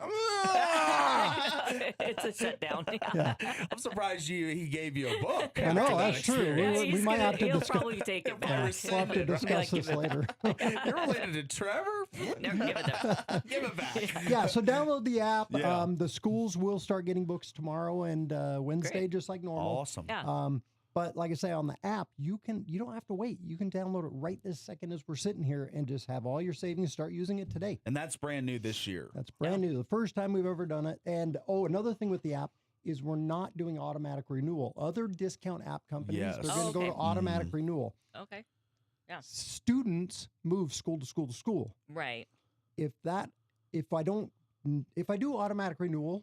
It's a shutdown. Yeah. I'm surprised he gave you a book. I know, after that that's true. experience. We he's might have to he'll discuss. probably take it Yeah, back. We'll have to Right. discuss this later. You're related to Trevor? Never give it up. Give it back. Yeah, so download the app. Yeah. The schools will start getting books tomorrow and Wednesday, Great. just like normal. Awesome. Yeah. But like I say, on the app, you don't have to wait. You can download it right this second as we're sitting here and just have all your savings. Start using it today. And that's brand new this year. That's brand new. The first time we've ever done it. And another thing with the app is we're not doing automatic renewal. Other discount app companies, Yes. they're going to go okay. to automatic renewal. Okay. Students move school to school to school. Right. If I do automatic renewal,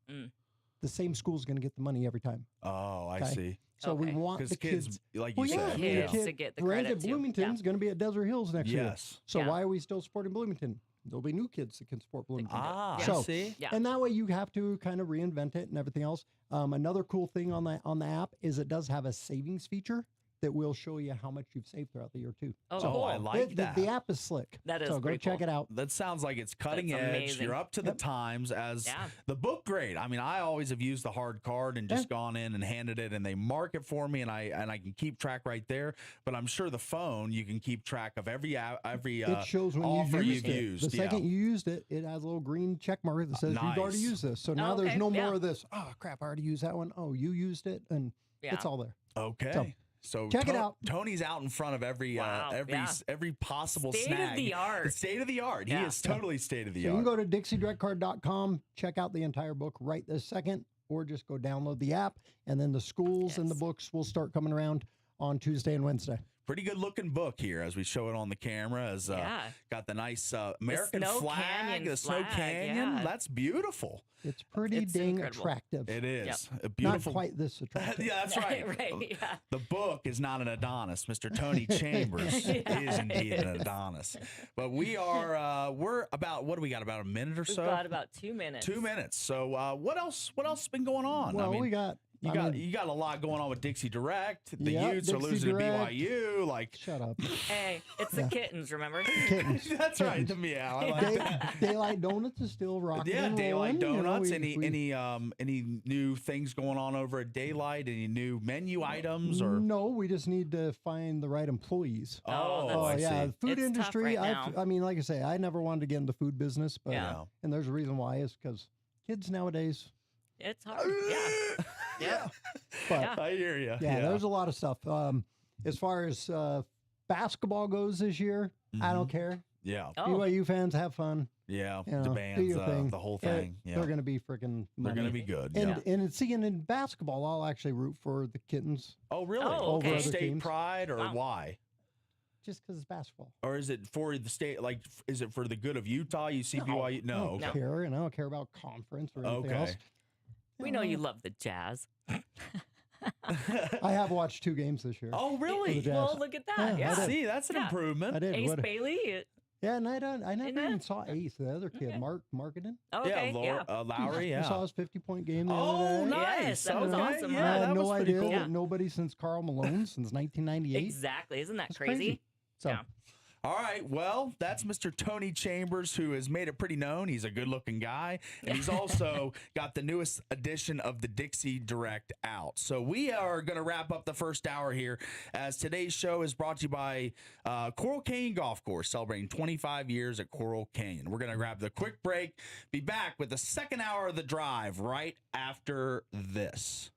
the same school is going to get the money every time. Oh, I Okay. see. So we Okay. want Because the kids. like Well, you yeah, said. I mean, Kids the kid to get the ranked credit at too. Bloomington's going to be at Desert Hills next year. Yes. So Yeah. why are we still supporting Bloomington? There'll be new kids that can support Bloomington. Ah, So- I see. Yeah. And that way you have to kind of reinvent it and everything else. Another cool thing on the app is it does have a savings feature that will show you how much you've saved throughout the year too. Oh, Oh, cool. I like that. The app is slick. That is so go pretty check cool. it out. That sounds like it's cutting That's edge. amazing. You're up to the times as Yeah. the book grade. I mean, I always have used the hard card and just gone in and handed it and they mark it for me and I can keep track right there. But I'm sure the phone you can keep track of every It shows when offer you've you've used it. used. The second you used it, it has a little green check mark that says you've already Nice. used this. So now okay, there's no yeah. more of this. Oh crap! I already used that one. Oh, you used it, and Yeah. it's all there. Okay. So check it out. Tony's out in front of every Wow, yeah. every possible State snag. of the art. It's state of the art. Yeah. He is totally state of the So you art. can go to DixieDirectCard.com, check out the entire book right this second, or just go download the app, and then the schools and the books will start coming around on Tuesday and Wednesday. pretty good looking book here as we show it on the camera. As got the nice American flag, the Snow Canyon. Yeah. That's beautiful. It's pretty dang attractive. It is. Yep. A beautiful. Not quite this attractive. Yeah, that's right. Right. Yeah. The book is not an Adonis. Mr. Tony Chambers is indeed an Adonis. But we are we're about, what do we got, about a minute or so? We've got about 2 minutes. 2 minutes. So what else has been going on? Well, we got you got a lot going on with Dixie Direct. The Yep, Utes are Dixie losing Direct. to BYU. Like, shut up. Hey, it's the kittens, remember? Kittens. That's right. The meow. I like that. Daylight Donuts is still rocking. Yeah, and Daylight rolling. Donuts. You know, Any new things going on over at Daylight? Any new menu items or? No, we just need to find the right employees. I yeah, see. food It's tough industry. right now. I mean, like I say, I never wanted to get into food business, but Yeah. and there's a reason why is because kids nowadays. It's hard. Yeah. Yeah. But I hear you. yeah, there's a lot of stuff. As far as basketball goes this year, I don't care. Yeah. Oh. BYU fans have fun. Yeah. You know, The do bands, your thing. the whole thing. Yeah. They're going to be freaking. They're going to be good. And seeing in basketball, I'll actually root for the kittens Oh, really? Oh, okay. over other State teams, pride or Wow. why? just because it's basketball. Or is it for the state? Like, is it for the good of Utah? You see BYU? I No. don't Okay. care, and I don't care about conference or anything else. Okay. We know you love the Jazz. I have watched 2 games this year. Oh, For the really? Jazz. Well, look at that. Yeah, I Yeah. did. See, that's an Yeah. improvement. I did. Ace What- Bailey. Yeah, and I never Isn't even it? saw Ace, the other kid, Mark Marketing. Oh, okay. Laura, Lowry. I Yeah. saw his 50-point game the Oh, other day. nice. Yes, that was Okay, awesome. Yeah, I that had no was pretty idea cool. that nobody since Carl Malone since 1998. Exactly. Isn't that That's crazy? So Yeah. All right. Well, that's Mr. Tony Chambers, who has made it pretty known. He's a good-looking guy, and he's also got the newest edition of the Dixie Direct out. So we are going to wrap up the first hour here, as today's show is brought to you by Coral Canyon Golf Course, celebrating 25 years at Coral Canyon. We're going to grab the quick break, be back with the second hour of the drive right after this.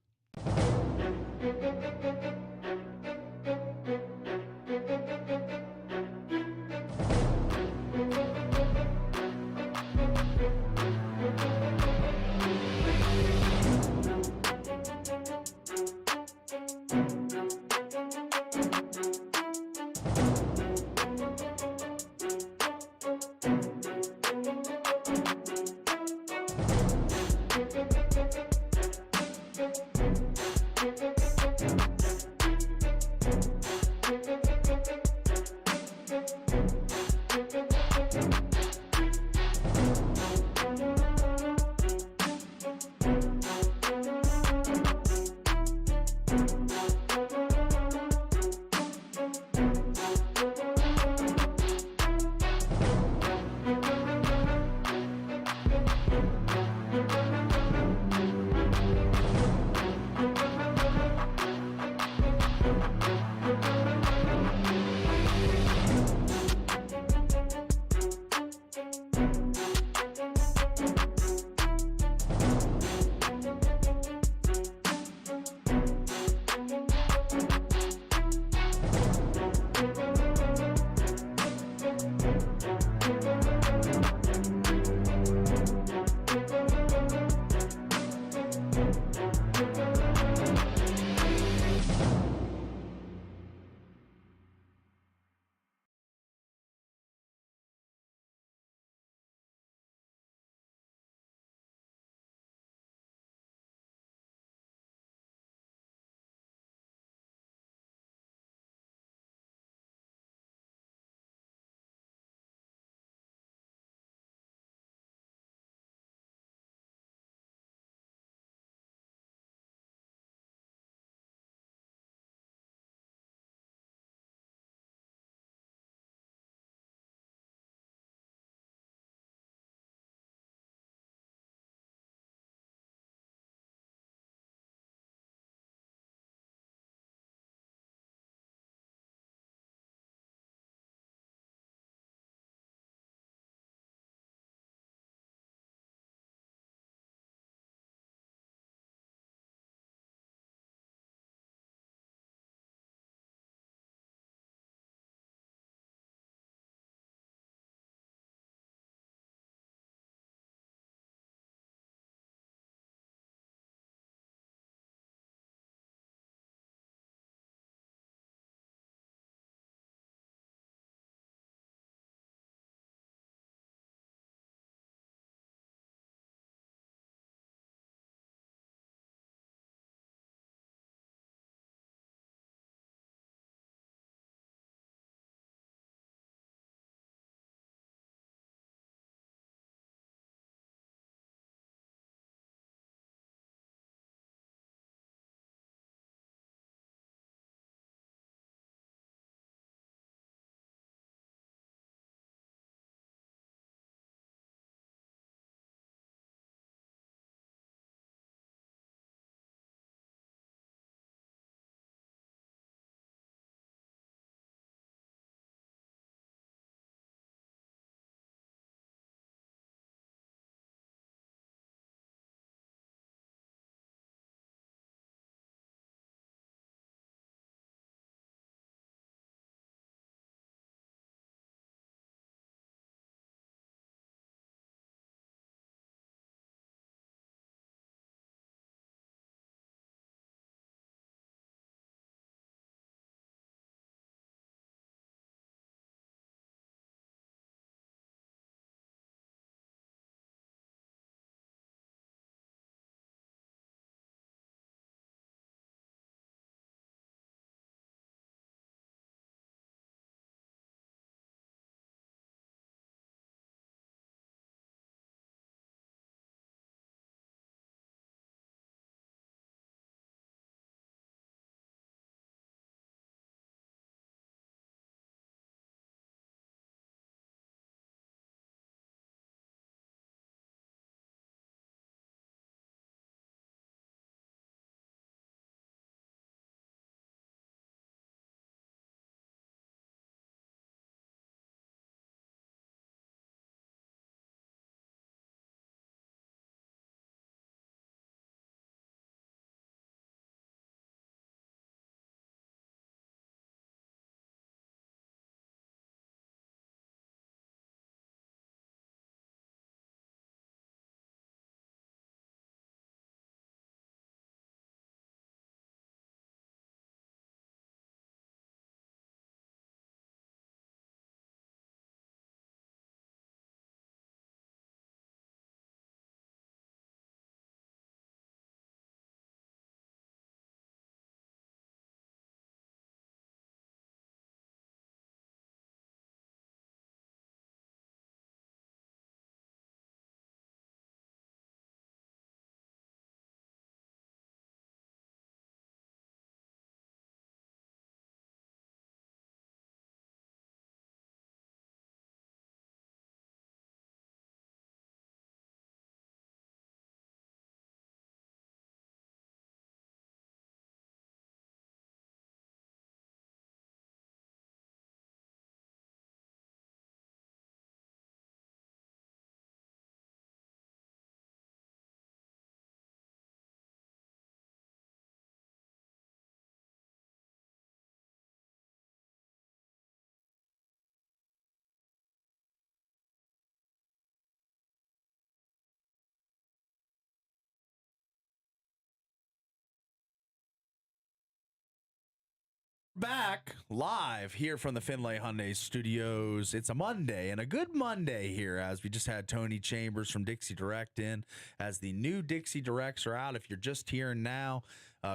Back live here from the Finlay Hyundai Studios. It's a Monday, and a good Monday here, as we just had Tony Chambers from Dixie Direct in, as the new Dixie Directs are out. If you're just here now,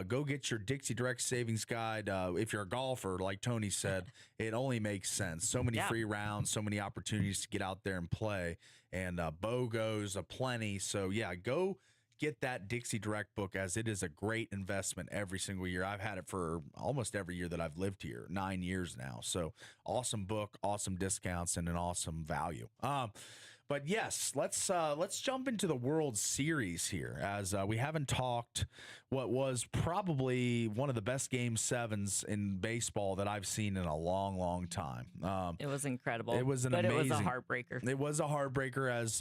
go get your Dixie Direct Savings Guide. If you're a golfer, like Tony said, it only makes sense. So many free rounds, so many opportunities to get out there and play, and BOGOs aplenty. So, yeah, go get that Dixie Direct book, as it is a great investment every single year. I've had it for almost every year that I've lived here, 9 years now. So awesome book, awesome discounts, and an awesome value. But yes, let's jump into the World Series here, as we haven't talked what was probably one of the best Game 7s in baseball that I've seen in a long, long time. It was incredible. It was it was a heartbreaker. It was a heartbreaker, as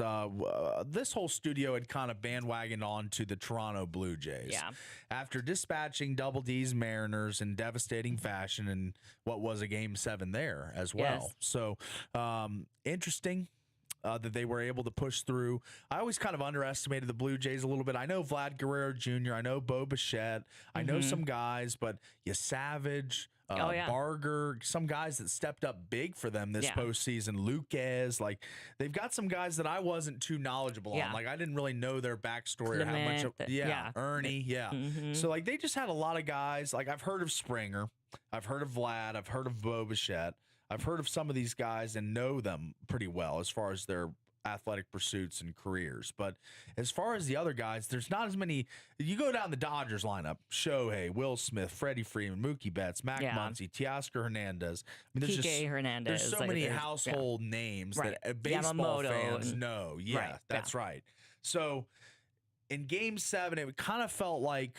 this whole studio had kind of bandwagoned on to the Toronto Blue Jays. Yeah. After dispatching Double D's Mariners in devastating fashion in what was a Game 7 there as well. Yes. So interesting. That they were able to push through. I always kind of underestimated the Blue Jays a little bit. I know Vlad Guerrero Jr., I know Bo Bichette, I know some guys, but Savage, Barger, some guys that stepped up big for them this postseason. Lucas, like, they've got some guys that I wasn't too knowledgeable on. Like, I didn't really know their backstory or how much of, Ernie, So, like, they just had a lot of guys. Like, I've heard of Springer, I've heard of Vlad, I've heard of Bo Bichette. I've heard of some of these guys and know them pretty well as far as their athletic pursuits and careers. But as far as the other guys, there's not as many. You go down the Dodgers lineup: Shohei, Will Smith, Freddie Freeman, Mookie Betts, Mac Muncy, Teoscar Hernandez. I mean, there's so many household names that baseball fans know. Yeah, that's right. So in Game 7, it kind of felt like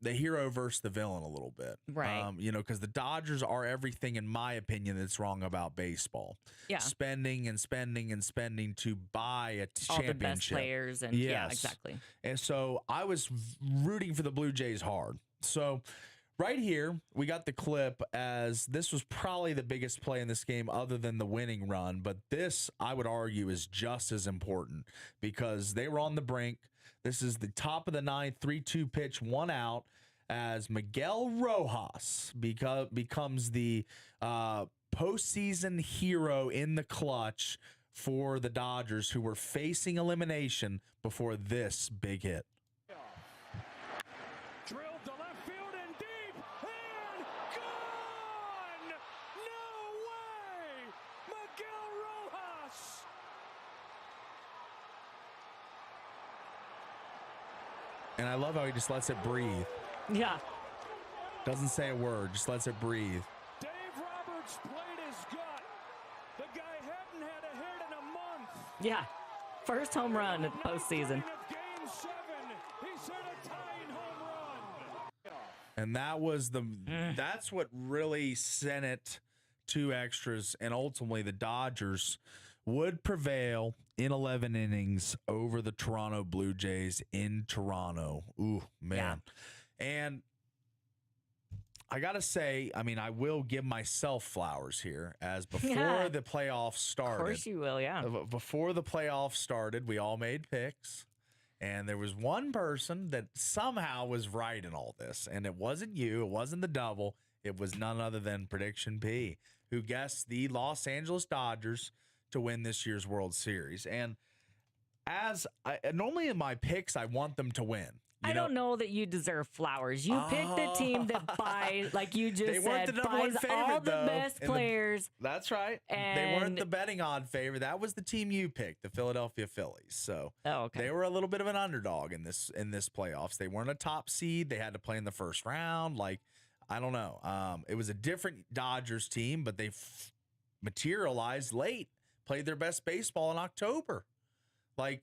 the hero versus the villain a little bit. Right. Because the Dodgers are everything, in my opinion, that's wrong about baseball. Yeah. Spending and spending and spending to buy a championship. All the best players. And yeah, exactly. And so I was rooting for the Blue Jays hard. So right here, we got the clip, as this was probably the biggest play in this game other than the winning run. But this, I would argue, is just as important, because they were on the brink. This is the top of the ninth, 3-2 pitch, 1 out, as Miguel Rojas becomes the postseason hero in the clutch for the Dodgers, who were facing elimination before this big hit. Drilled to left field and deep and gone! No way! Miguel Rojas! And I love how he just lets it breathe. Yeah. Doesn't say a word, just lets it breathe. Dave Roberts played his gut. The guy hadn't had a hit in a month. Yeah. First home run in the postseason. Game 7, he's hit a tying home run. And that was that's what really sent it to extras, and ultimately the Dodgers would prevail in 11 innings over the Toronto Blue Jays in Toronto. Ooh, man. Yeah. And I got to say, I mean, I will give myself flowers here, as before the playoffs started. Of course you will, yeah. Before the playoffs started, we all made picks. And there was one person that somehow was right in all this. And it wasn't you. It wasn't the double. It was none other than Prediction P, who guessed the Los Angeles Dodgers to win this year's World Series. And normally in my picks, I want them to win. I don't know that you deserve flowers. You picked the team that buys, like you just said, buys all the best players. That's right. They weren't the betting odd favorite. That was the team you picked, the Philadelphia Phillies. So they were a little bit of an underdog in this playoffs. They weren't a top seed. They had to play in the first round. Like, I don't know. It was a different Dodgers team, but they materialized late, played their best baseball in October. Like,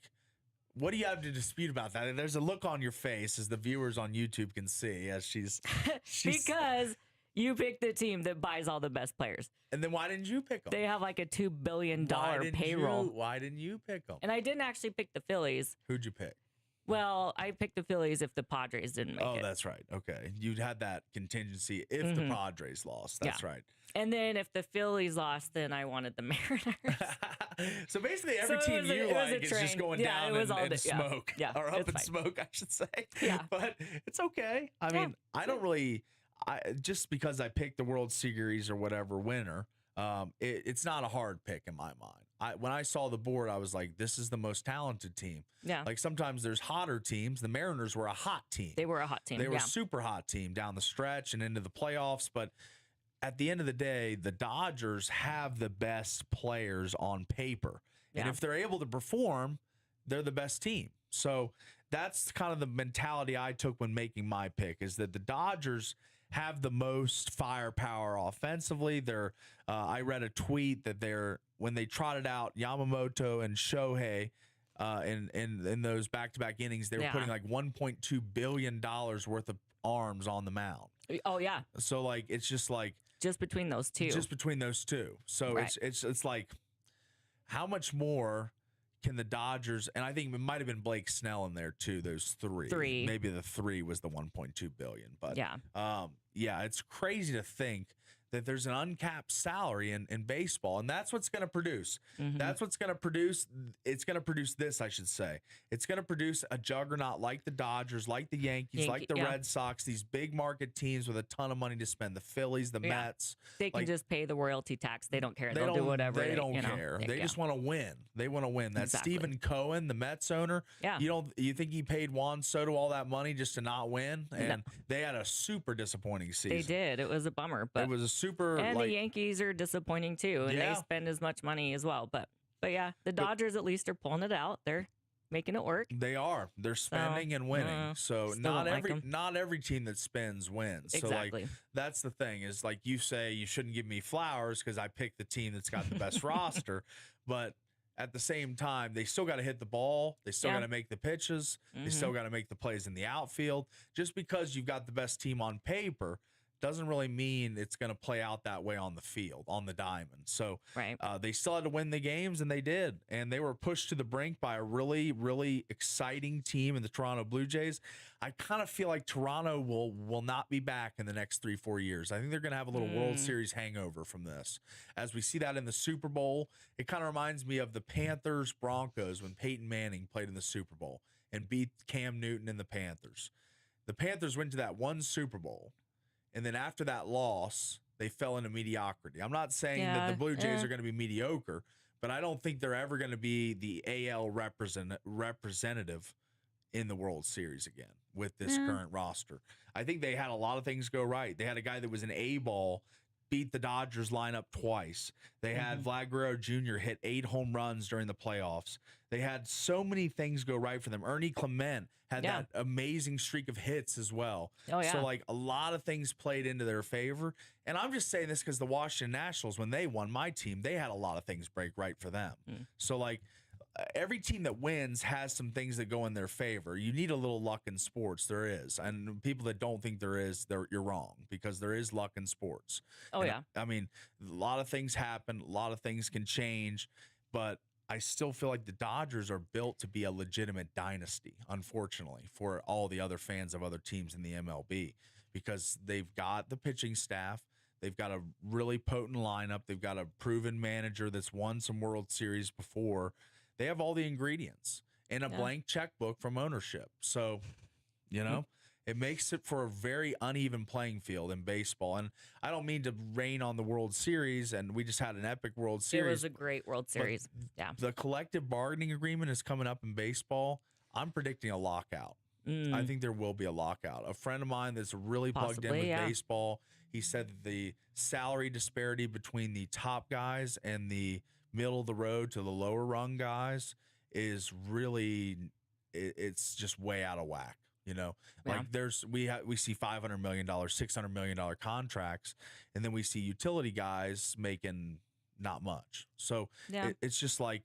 what do you have to dispute about that? And there's a look on your face, as the viewers on YouTube can see, as she's because you picked the team that buys all the best players. And then why didn't you pick them? They have like a $2 billion payroll. Why didn't you pick them? And I didn't actually pick the Phillies. Who'd you pick? Well, I picked the Phillies if the Padres didn't make it. Oh, that's right. Okay. You'd had that contingency if the Padres lost. That's right. And then if the Phillies lost, then I wanted the Mariners. So basically every team you like is just going down in smoke. Yeah, or up in smoke, I should say. Yeah. But it's okay. I mean, I don't really... just because I picked the World Series or whatever winner, it's not a hard pick in my mind. When I saw the board, I was like, this is the most talented team. Yeah. Like sometimes there's hotter teams. The Mariners were a hot team. They were a hot team. They were a super hot team down the stretch and into the playoffs. But at the end of the day, the Dodgers have the best players on paper. Yeah. And if they're able to perform, they're the best team. So that's kind of the mentality I took when making my pick, is that the Dodgers have the most firepower offensively. I read a tweet that when they trotted out Yamamoto and Shohei in those back-to-back innings, they were putting like $1.2 billion worth of arms on the mound. Oh yeah. So like it's just like just between those two. So right. it's like, how much more can the Dodgers, and I think it might have been Blake Snell in there too, those three. Maybe the 3 was the 1.2 billion. But yeah, it's crazy to think that there's an uncapped salary in baseball, and that's what's going to produce. Mm-hmm. That's what's going to produce. It's going to produce this, I should say. It's going to produce a juggernaut like the Dodgers, like the Yankees, like the Red Sox, these big market teams with a ton of money to spend, the Phillies, the Mets. They can just pay the royalty tax. They don't care. They'll do whatever. They don't care. They just want to win. They want to win. That's Stephen Cohen, the Mets owner. Yeah. You think he paid Juan Soto all that money just to not win? And they had a super disappointing season. They did. It was a bummer. But it was a super. And the Yankees are disappointing too, and they spend as much money as well. But yeah, the Dodgers at least are pulling it out. They're making it work. They are. They're spending and winning. So not every team that spends wins. Exactly. So like that's the thing, is like you say you shouldn't give me flowers because I picked the team that's got the best roster, but at the same time, they still got to hit the ball. They still got to make the pitches. Mm-hmm. They still got to make the plays in the outfield. Just because you've got the best team on paper doesn't really mean it's going to play out that way on the field, on the diamond. So they still had to win the games, and they did. And they were pushed to the brink by a really, really exciting team in the Toronto Blue Jays. I kind of feel like Toronto will not be back in the next 3-4 years. I think they're going to have a little World Series hangover from this. As we see that in the Super Bowl, it kind of reminds me of the Panthers-Broncos when Peyton Manning played in the Super Bowl and beat Cam Newton and the Panthers. The Panthers went to that one Super Bowl, and then after that loss, they fell into mediocrity. I'm not saying that the Blue Jays are going to be mediocre, but I don't think they're ever going to be the AL representative in the World Series again with this current roster. I think they had a lot of things go right. They had a guy that was an A-ball beat the Dodgers lineup twice. They had Vlad Guerrero Jr. hit 8 home runs during the playoffs. They had so many things go right for them. Ernie Clement had that amazing streak of hits as well. Oh, yeah. So, like, a lot of things played into their favor. And I'm just saying this because the Washington Nationals, when they won my team, they had a lot of things break right for them. So, like, every team that wins has some things that go in their favor. You need a little luck in sports. There is. And people that don't think there is, you're wrong, because there is luck in sports. Oh, and yeah. I mean, a lot of things happen. A lot of things can change. But I still feel like the Dodgers are built to be a legitimate dynasty, unfortunately, for all the other fans of other teams in the MLB, because they've got the pitching staff. They've got a really potent lineup. They've got a proven manager that's won some World Series before. They have all the ingredients and a blank checkbook from ownership. So, you know, it makes it for a very uneven playing field in baseball. And I don't mean to rain on the World Series, and we just had an epic World Series. It was a great World Series. The collective bargaining agreement is coming up in baseball. I'm predicting a lockout. I think there will be a lockout. A friend of mine that's really plugged in with baseball, he said that the salary disparity between the top guys and the middle of the road to the lower rung guys is really, it's just way out of whack. You know, like we see $500 million, $600 million contracts, and then we see utility guys making not much. So it's just like,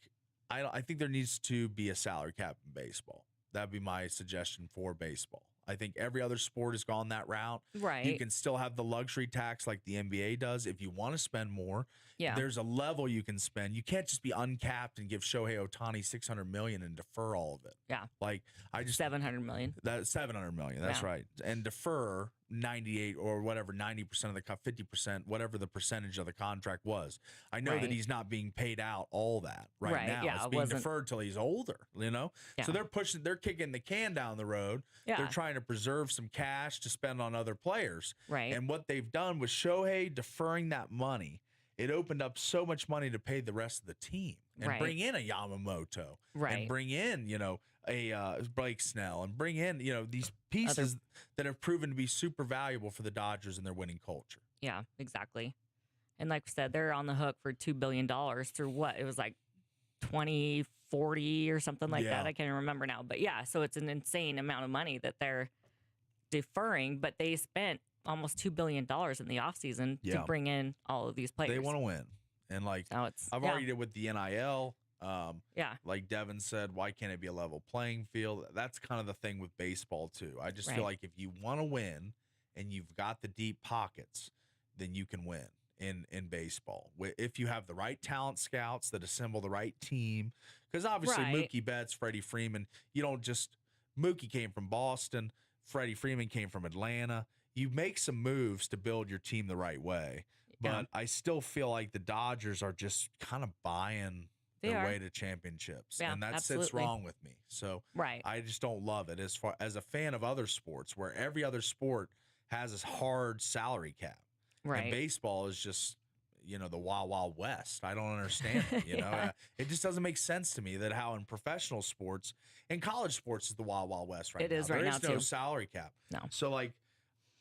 I think there needs to be a salary cap in baseball. That'd be my suggestion for baseball. I think every other sport has gone that route. Right. You can still have the luxury tax like the NBA does if you want to spend more. Yeah. There's a level you can spend. You can't just be uncapped and give Shohei Ohtani $600 million and defer all of it. Yeah. Like I just $700 million. That's $700 million. That's right. And defer 98 or whatever, 90% of the 50%, whatever the percentage of the contract was. I know that he's not being paid out all that right now. Yeah, it's being deferred till he's older, you know? Yeah. So they're kicking the can down the road. Yeah. They're trying to preserve some cash to spend on other players. Right. And what they've done with Shohei deferring that money, it opened up so much money to pay the rest of the team and bring in a Yamamoto and bring in, you know, a Blake Snell and bring in, you know, these pieces that have proven to be super valuable for the Dodgers and their winning culture. Yeah, exactly. And like I said, they're on the hook for $2 billion through what? It was like 2040 or something like that. I can't remember now. But yeah, so it's an insane amount of money that they're deferring, but they spent almost $2 billion in the offseason to bring in all of these players. They want to win. And like I've argued it with the NIL. Like Devin said, why can't it be a level playing field? That's kind of the thing with baseball too. I just feel like if you want to win and you've got the deep pockets, then you can win in baseball. If you have the right talent scouts that assemble the right team, because obviously Mookie Betts, Freddie Freeman, you don't just, Mookie came from Boston, Freddie Freeman came from Atlanta. You make some moves to build your team the right way. But I still feel like the Dodgers are just kind of buying their way to championships. And that sits wrong with me. So I just don't love it as a fan of other sports where every other sport has a hard salary cap. And baseball is just, you know, the Wild Wild West. I don't understand it, you know. It just doesn't make sense to me that how in professional sports and college sports is the Wild Wild West right now. It is right now, There is no salary cap. No. So, like,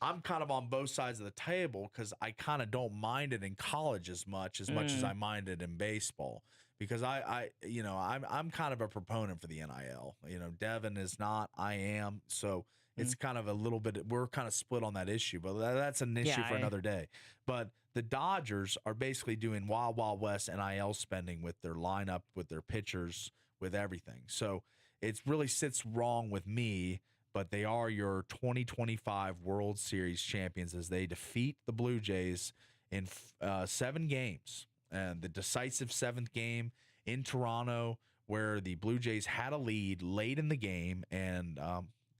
I'm kind of on both sides of the table because I kind of don't mind it in college as much as I mind it in baseball. Because I'm kind of a proponent for the NIL. You know, Devin is not, I am. So it's kind of a little bit, we're kind of split on that issue, but that's an issue for another day. But the Dodgers are basically doing Wild Wild West NIL spending with their lineup, with their pitchers, with everything. So it really sits wrong with me, but they are your 2025 World Series champions as they defeat the Blue Jays in 7 games. And the decisive 7th game in Toronto where the Blue Jays had a lead late in the game. And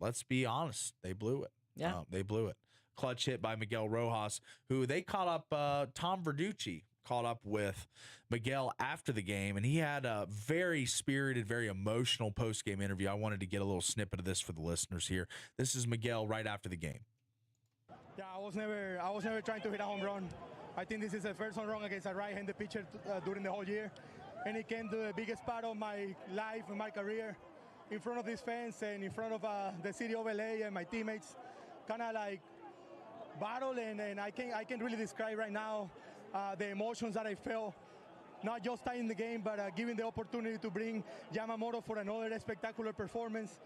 let's be honest, they blew it. Yeah. They blew it. Clutch hit by Miguel Rojas, who they caught up, Tom Verducci caught up with Miguel after the game, and he had a very spirited, very emotional post-game interview. I wanted to get a little snippet of this for the listeners here. This is Miguel right after the game. Yeah, I was never trying to hit a home run. I think this is the first home run against a right-handed pitcher during the whole year, and it came to the biggest part of my life and my career, in front of these fans and in front of the city of LA and my teammates. Kind of like battle, and I can really describe right now the emotions that I felt, not just tying the game, but giving the opportunity to bring Yamamoto for another spectacular performance.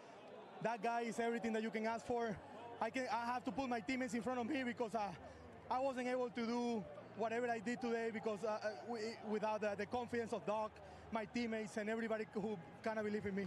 That guy is everything that you can ask for. I have to put my teammates in front of me because I wasn't able to do whatever I did today because without the confidence of Doc, my teammates, and everybody who kind of believe in me.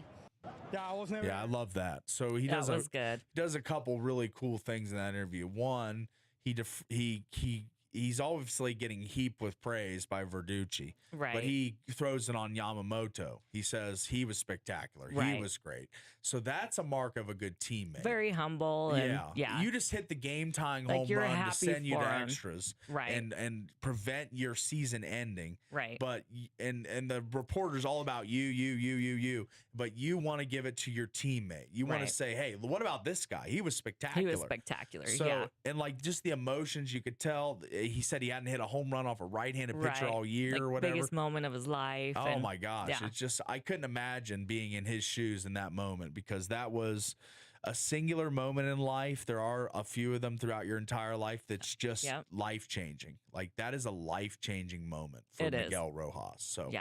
Yeah, I was never. Yeah, I love that. So he does a couple really cool things in that interview. One, he's obviously getting heaped with praise by Verducci, but he throws it on Yamamoto. He says he was spectacular. He was great. So that's a mark of a good teammate. Very humble. And, You just hit the game-tying home run to send you to extras and prevent your season ending. But and the reporter's all about you. But you want to give it to your teammate. You want to say, hey, what about this guy? He was spectacular. So, and like just the emotions, you could tell. He said he hadn't hit a home run off a right-handed pitcher all year or whatever. Biggest moment of his life. Oh my gosh. It's just, I couldn't imagine being in his shoes in that moment because that was a singular moment in life. There are a few of them throughout your entire life that's just life-changing. Like that is a life-changing moment for Miguel Rojas. So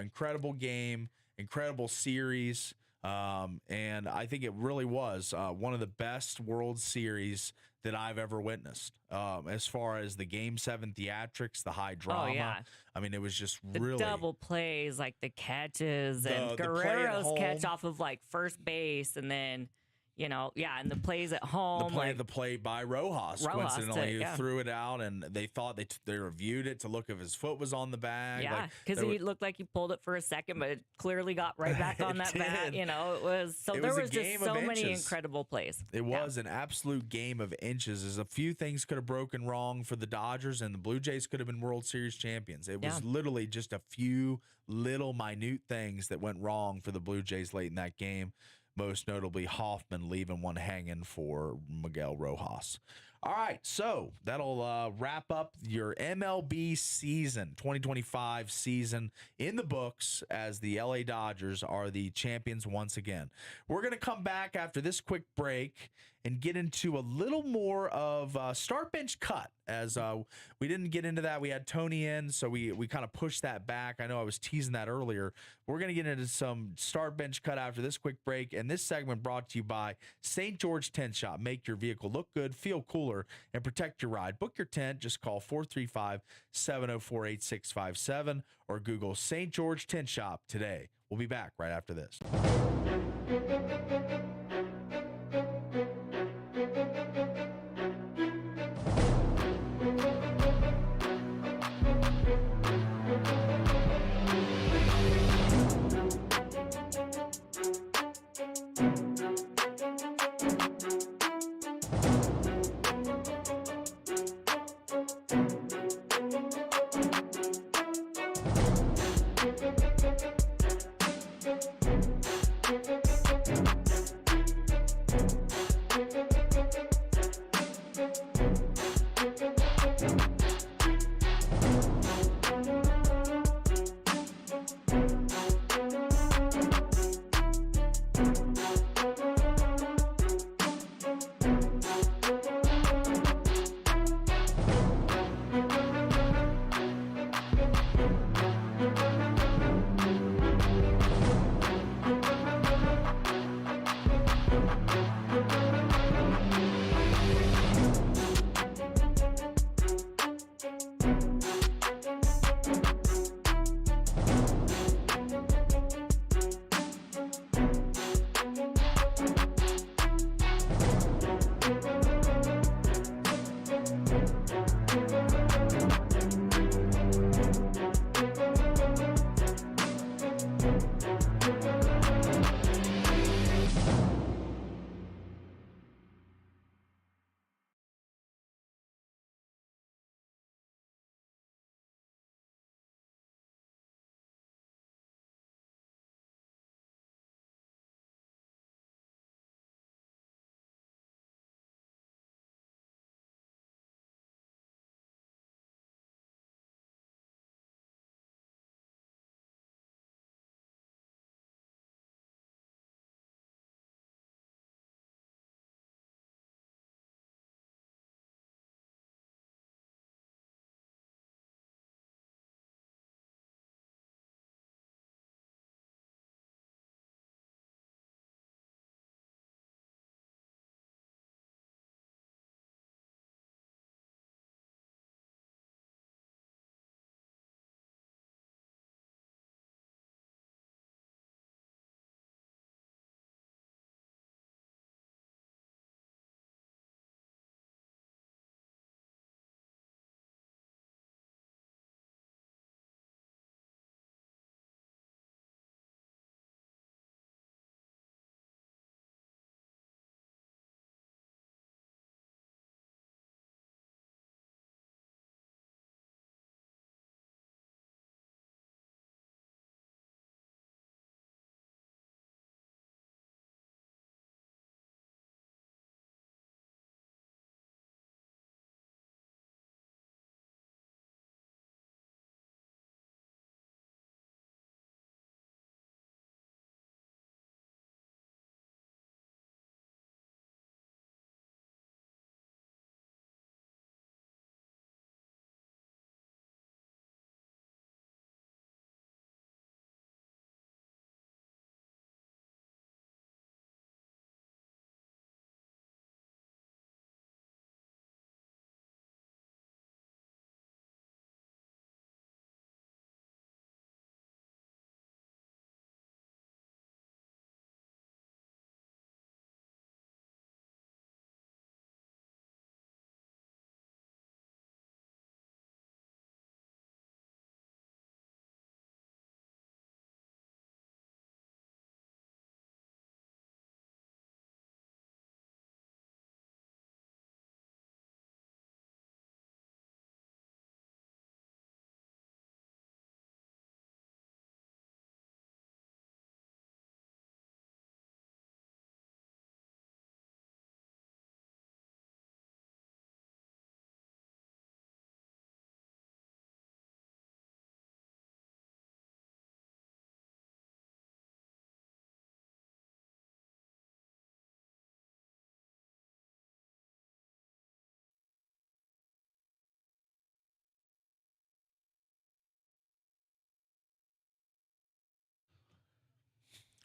incredible game, incredible series. And I think it really was one of the best World Series that I've ever witnessed. As far as the Game 7 theatrics, the high drama. I mean, it was just the double plays, like the catches and Guerrero's catch off of like first base, and then and the plays at home. The play by Rojas coincidentally threw it out, and they thought they reviewed it to look if his foot was on the bag. Yeah, because he looked like he pulled it for a second, but it clearly got right back on that bat. It was there was just so many incredible plays. It was an absolute game of inches. As a few things could have broken wrong for the Dodgers, and the Blue Jays could have been World Series champions. It was literally just a few little minute things that went wrong for the Blue Jays late in that game. Most notably, Hoffman leaving one hanging for Miguel Rojas. All right, so that'll wrap up your MLB season, 2025 season in the books, as the LA Dodgers are the champions once again. We're going to come back after this quick break and get into a little more of start bench cut, as we didn't get into that. We had Tony in, so we kind of pushed that back. I know I was teasing that earlier. We're going to get into some start bench cut after this quick break, and this segment brought to you by St. George Tent Shop. Make your vehicle look good, feel cooler, and protect your ride. Book your tent. Just call 435-704-8657 or Google St. George Tent Shop today. We'll be back right after this.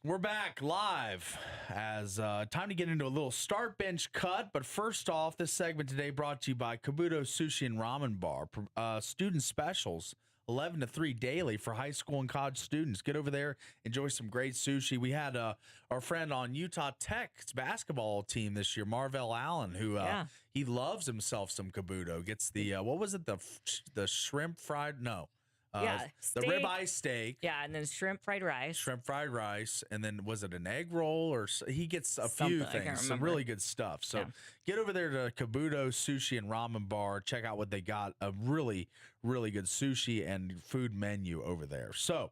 We're back live as time to get into a little start bench cut. But first off, this segment today brought to you by Kabuto Sushi and Ramen Bar. Student specials, 11 to 3 daily for high school and college students. Get over there, enjoy some great sushi. We had our friend on Utah Tech's basketball team this year, Marvell Allen, who he loves himself some Kabuto. Gets the, what was it, the shrimp fried? No. The ribeye steak. Yeah, and then shrimp fried rice. Shrimp fried rice. And then was it an egg roll? Or he gets a few things. Some really good stuff. So get over there to Kabuto Sushi and Ramen Bar. Check out what they got. A really, really good sushi and food menu over there. So,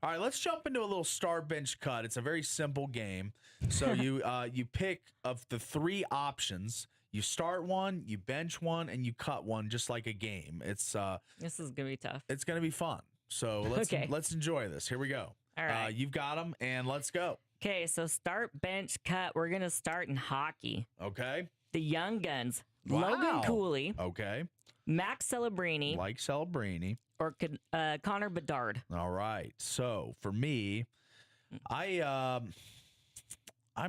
all right, let's jump into a little start bench cut. It's a very simple game. So you pick of the 3 options. You start one, you bench one, and you cut one, just like a game. It's this is gonna be tough. It's gonna be fun. So let's enjoy this. Here we go. All right, you've got them, and let's go. Okay, so start, bench, cut. We're gonna start in hockey. Okay. The Young Guns. Wow. Logan Cooley. Okay. Max Celebrini. Like Celebrini. Or Connor Bedard. All right. So for me, I'm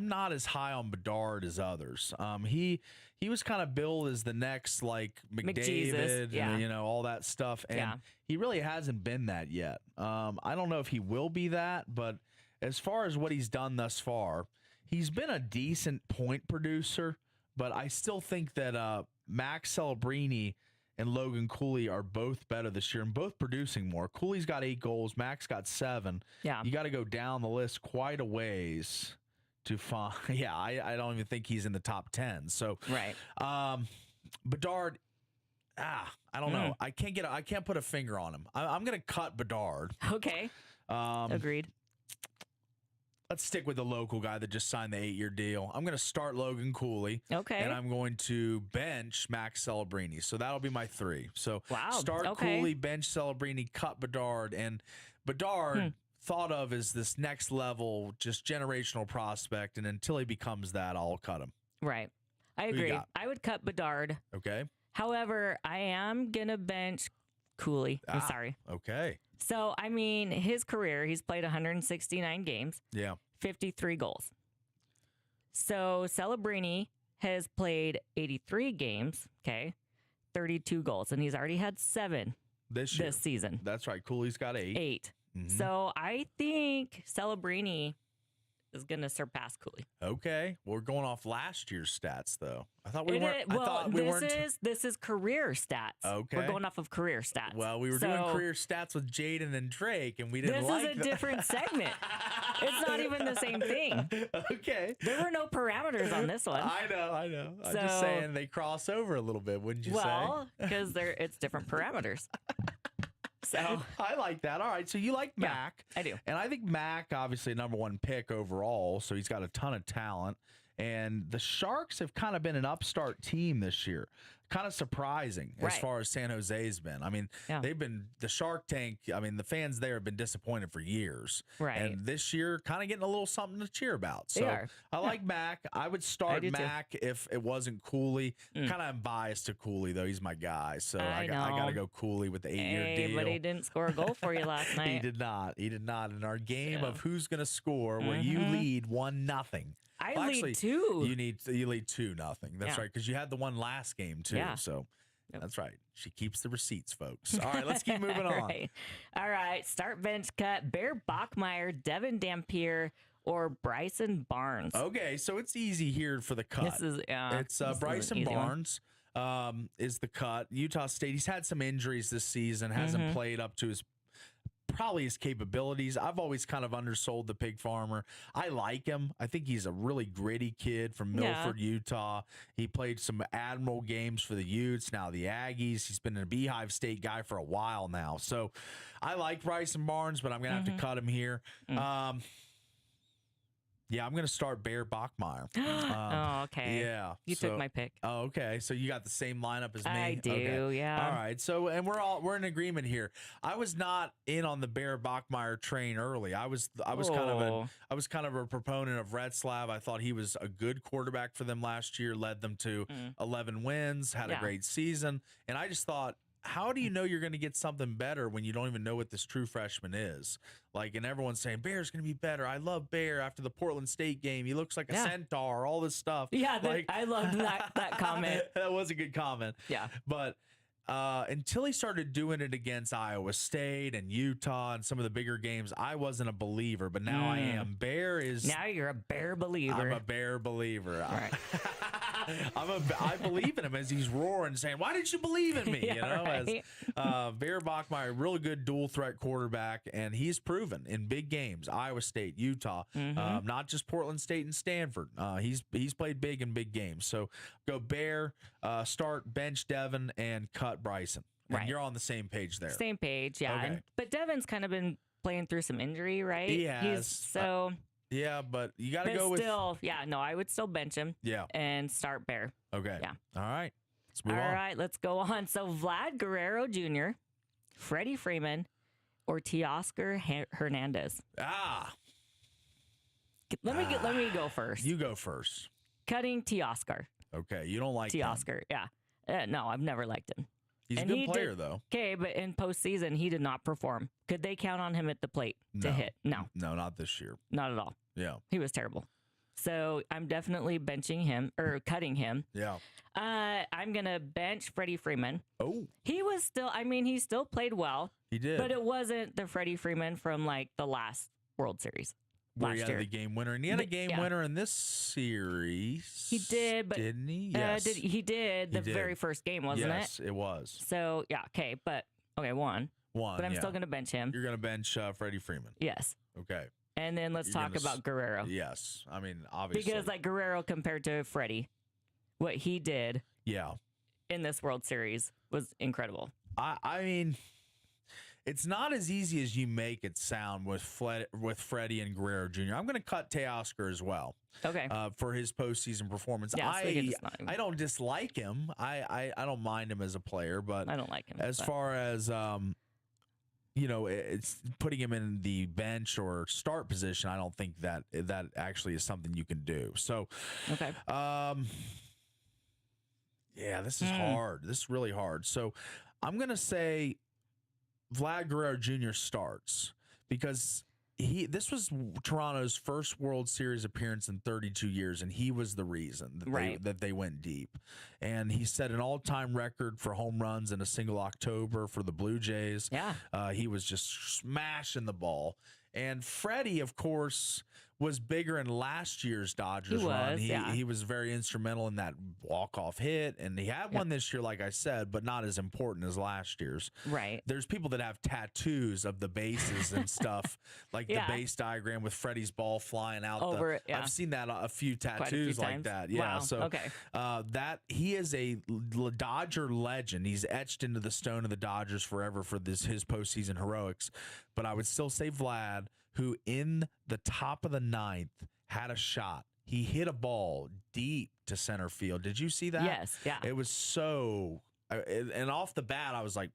not as high on Bedard as others. He was kind of billed as the next like McDavid, and, all that stuff, and he really hasn't been that yet. I don't know if he will be that, but as far as what he's done thus far, he's been a decent point producer. But I still think that Max Celebrini and Logan Cooley are both better this year and both producing more. Cooley's got 8 goals, Max got 7. Yeah, you got to go down the list quite a ways to find. Yeah, I don't even think he's in the top 10. So Bedard, I don't know. I can't put a finger on him. I'm gonna cut Bedard. Okay. Agreed. Let's stick with the local guy that just signed the 8-year deal. I'm gonna start Logan Cooley. Okay. And I'm going to bench Max Celebrini. So that'll be my 3. So start Okay. Cooley, bench Celebrini, cut Bedard, and Bedard thought of as this next level, just generational prospect, and until he becomes that, I'll cut him. Right. I agree. I would cut Bedard. Okay. However, I am going to bench Cooley. I'm sorry. Okay. So, I mean, his career, he's played 169 games. Yeah. 53 goals. So, Celebrini has played 83 games, 32 goals, and he's already had 7 this season. That's right. Cooley's got 8. 8. So I think Celebrini is going to surpass Cooley. Okay, we're going off last year's stats, though. I thought we weren't. This is career stats. Okay, we're going off of career stats. Well, we were doing career stats with Jaden and Drake, and we didn't. This is a different segment. It's not even the same thing. Okay, there were no parameters on this one. I know. I'm just saying they cross over a little bit, wouldn't you say? Well, because it's different parameters. So I like that. All right. So you like Mac. I do. And I think Mac, obviously, #1 pick overall. So he's got a ton of talent. And the Sharks have kind of been an upstart team this year. Kind of surprising as far as San Jose's been. I mean, they've been the Shark Tank. I mean, the fans there have been disappointed for years. Right. And this year, kind of getting a little something to cheer about. So I like Mac. I would start Mac if it wasn't Cooley. Kind of am biased to Cooley, though. He's my guy. So I got to go Cooley with the 8-year deal. But he didn't score a goal for you last night. He did not. In our game of who's going to score, where you lead 1-0. I lead 2. You lead 2-0. That's right, because you had the one last game too. Yeah. So that's right. She keeps the receipts, folks. All right, let's keep moving on. All right. Start, bench, cut. Bear Bachmeyer, Devin Dampier, or Bryson Barnes. Okay, so it's easy here for the cut. It's Bryson Barnes is the cut. Utah State. He's had some injuries this season. Hasn't played up to his capabilities. I've always kind of undersold the pig farmer. I like him. I think he's a really gritty kid from Milford, Utah. He played some Admiral games for the Utes, now the Aggies. He's been a Beehive State guy for a while now. So I like Bryson Barnes, but I'm going to have to cut him here. Yeah, I'm going to start Bear Bachmeyer. Okay. Yeah. You took my pick. Oh, okay. So you got the same lineup as me? I do, okay. yeah. All right. So, and we're in agreement here. I was not in on the Bear Bachmeyer train early. I was kind of a proponent of Retzlaff. I thought he was a good quarterback for them last year, led them to 11 wins, had a great season. And I just thought, how do you know you're going to get something better when you don't even know what this true freshman is? Like, and everyone's saying Bear's going to be better. I love Bear after the Portland State game. He looks like a centaur, all this stuff. Yeah, like, I loved that comment. That was a good comment. Yeah. But until he started doing it against Iowa State and Utah and some of the bigger games, I wasn't a believer, but now I am. Bear is... Now you're a Bear believer. I'm a Bear believer. Right. I believe in him as he's roaring, saying, "Why didn't you believe in me?" Right. As Bear Bachmeier, really good dual threat quarterback, and he's proven in big games, Iowa State, Utah, not just Portland State and Stanford. He's played big in big games. So go Bear, start bench Devin, and cut Bryson. And you're on the same page there. Same page, yeah. Okay. But Devin's kind of been playing through some injury, right? He has. So. Yeah, but you got to go with... Still, I would still bench him. Yeah. And start Bear. Okay. Yeah. All right. Let's move on. All right, let's go on. So Vlad Guerrero Jr., Freddie Freeman, or Teoscar Hernandez. Let me go first. You go first. Cutting Teoscar. Okay, you don't like Teoscar, yeah. No, I've never liked him. He's a good player, though. Okay, but in postseason, he did not perform. Could they count on him at the plate to hit? No. No, not this year. Not at all. Yeah. He was terrible. So I'm definitely benching him or cutting him. Yeah. I'm going to bench Freddie Freeman. Oh. He was still, he still played well. He did. But it wasn't the Freddie Freeman from like the last World Series. Where he had the game winner. And he had a game winner in this series. He did, but didn't he? Yes. He did the very first game, wasn't it? Yes, it was. So, yeah, okay. But, one. But I'm still going to bench him. You're going to bench Freddie Freeman. Yes. Okay. And then let's talk about Guerrero. Yes. I mean, obviously. Because, like, Guerrero compared to Freddie, what he did in this World Series was incredible. I mean... It's not as easy as you make it sound with Freddie and Guerrero Jr. I'm going to cut Teoscar as well. Okay. For his postseason performance. Yeah, I don't dislike him. I don't mind him as a player, but I don't like him. As far as it's putting him in the bench or start position, I don't think that actually is something you can do. So, okay. Yeah, this is hard. This is really hard. So, I'm going to say Vlad Guerrero Jr. starts because this was Toronto's first World Series appearance in 32 years, and he was the reason that they went deep. And he set an all-time record for home runs in a single October for the Blue Jays. Yeah. He was just smashing the ball. And Freddie, of course, was bigger in last year's Dodgers run. He was very instrumental in that walk-off hit, and he had one this year, like I said, but not as important as last year's. Right. There's people that have tattoos of the bases and stuff, like the base diagram with Freddie's ball flying out. Over I've seen that a few tattoos like that. Yeah. Wow. So that he is a Dodger legend. He's etched into the stone of the Dodgers forever for his postseason heroics. But I would still say Vlad, who in the top of the ninth had a shot. He hit a ball deep to center field. Did you see that? Yes. Yeah. It was so, and off the bat, I was like,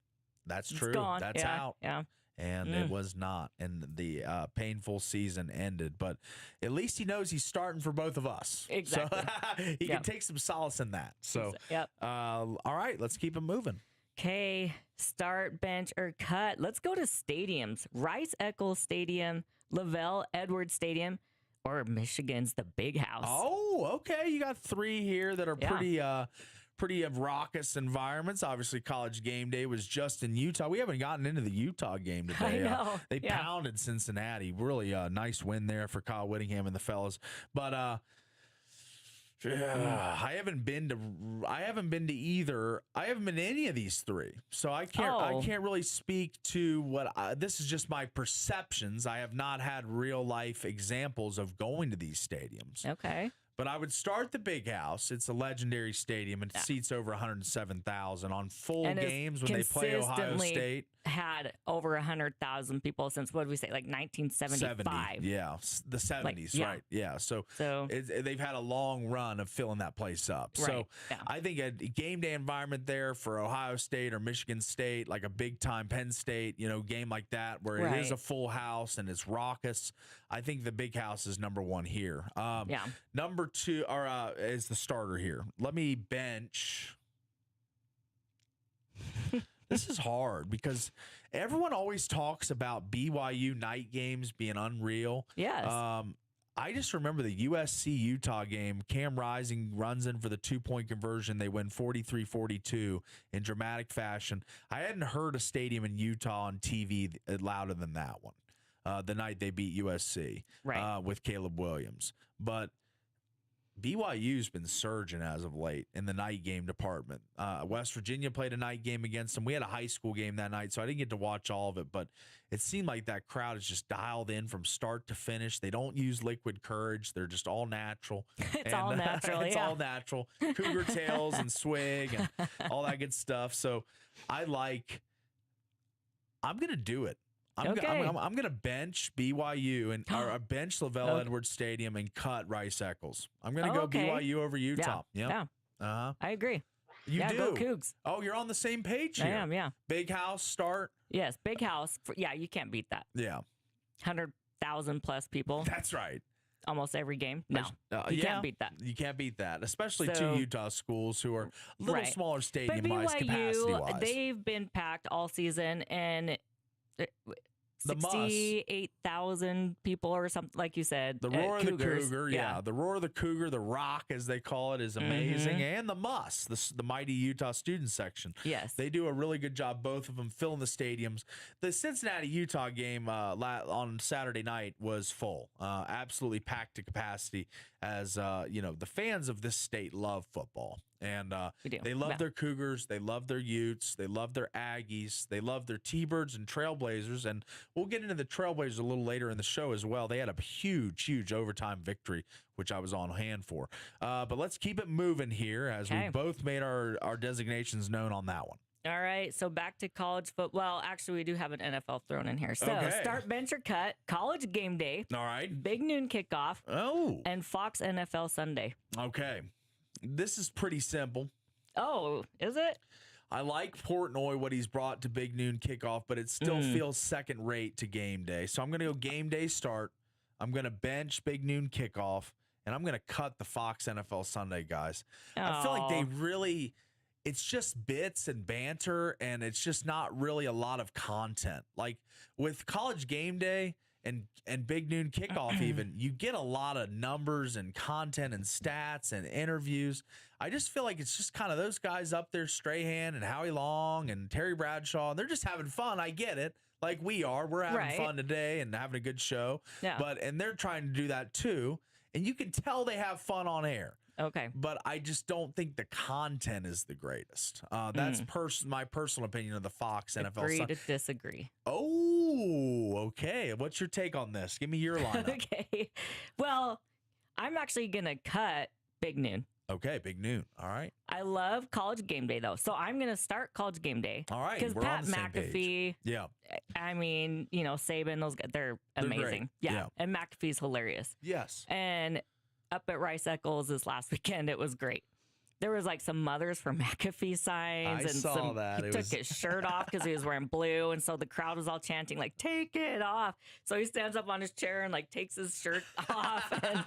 that's true. That's out. Yeah. And it was not. And the painful season ended. But at least he knows he's starting for both of us. Exactly. So he can take some solace in that. So, all right, let's keep it moving. Okay, start, bench, or cut. Let's go to stadiums. Rice-Eccles Stadium, Lavelle Edwards Stadium, or Michigan's the Big House. Oh, okay. You got three here that are pretty raucous environments. Obviously, College Game Day was just in Utah. We haven't gotten into the Utah game today. I know. They pounded Cincinnati. Really nice win there for Kyle Whittingham and the fellas. But I haven't been to either. I haven't been to any of these three, so I can't really speak to what. This is just my perceptions. I have not had real life examples of going to these stadiums. Okay. But I would start the Big House. It's a legendary stadium. It seats over 107,000 on full games when they play Ohio State. Had over 100,000 people since, what did we say, like 1975? Yeah, the 70s, right? Yeah, so they've had a long run of filling that place up. Right. So I think a game day environment there for Ohio State or Michigan State, like a big time Penn State, game like that, where it is a full house and it's raucous. I think the Big House is number one here. Number two is the starter here. Let me bench. This is hard because everyone always talks about BYU night games being unreal. Yes. I just remember the USC-Utah game. Cam Rising runs in for the 2-point conversion. They win 43-42 in dramatic fashion. I hadn't heard a stadium in Utah on TV louder than that one. The night they beat USC with Caleb Williams. But BYU's been surging as of late in the night game department. West Virginia played a night game against them. We had a high school game that night, so I didn't get to watch all of it, but it seemed like that crowd is just dialed in from start to finish. They don't use liquid courage. They're just all natural. It's all natural, It's all natural. Cougar tails and swig and all that good stuff. So I'm going to do it. I'm going to bench BYU or bench LaVell Edwards Stadium and cut Rice Eccles. I'm going to go BYU over Utah. Yeah. I agree. You do? Go Cougs. Oh, you're on the same page here. I am, yeah. Big house start. Yes, big house. You can't beat that. Yeah. 100,000 plus people. That's right. Almost every game. No, you can't beat that. You can't beat that, especially two Utah schools who are a little smaller stadium-wise, capacity-wise. They've been packed all season, and 68,000 people or something, like you said. The roar of the Cougars. Cougar, the roar of the Cougar, the Rock, as they call it, is amazing. And the Muss, the mighty Utah student section. Yes. They do a really good job, both of them, filling the stadiums. The Cincinnati-Utah game on Saturday night was full, absolutely packed to capacity, as, the fans of this state love football. And they love their Cougars. They love their Utes. They love their Aggies. They love their T-Birds and Trailblazers. And we'll get into the Trailblazers a little later in the show as well. They had a huge, huge overtime victory, which I was on hand for. But let's keep it moving here as we both made our designations known on that one. All right, so back to college football. Well, actually, we do have an NFL thrown in here. So start, bench, or cut, college game day. All right. Big noon kickoff. Oh. And Fox NFL Sunday. Okay. This is pretty simple. Oh, is it? I like Portnoy, what he's brought to Big Noon kickoff, but it still feels second rate to game day. So I'm going to go game day start. I'm going to bench Big Noon kickoff, and I'm going to cut the Fox NFL Sunday, guys. I feel like they really, it's just bits and banter, and it's just not really a lot of content. Like with college game day and Big Noon kickoff, even, you get a lot of numbers and content and stats and interviews. I just feel like it's just kind of those guys up there, Strahan and Howie Long and Terry Bradshaw, and they're just having fun. I get it. Like we are. We're having fun today and having a good show. Yeah. And they're trying to do that too. And you can tell they have fun on air. Okay. But I just don't think the content is the greatest. That's my personal opinion of the Fox NFL. Agree to disagree. Oh, okay. What's your take on this? Give me your lineup. Okay. Well, I'm actually going to cut Big Noon. Okay, Big Noon. All right. I love college game day, though. So I'm going to start college game day. All right. Because Pat McAfee, yeah. I mean, Saban, those guys, they're amazing. Yeah. And McAfee's hilarious. Yes. And up at Rice Eccles this last weekend, it was great. There was like some mothers for McAfee signs. He took his shirt off because he was wearing blue. And so the crowd was all chanting, like, take it off. So he stands up on his chair and like takes his shirt off. And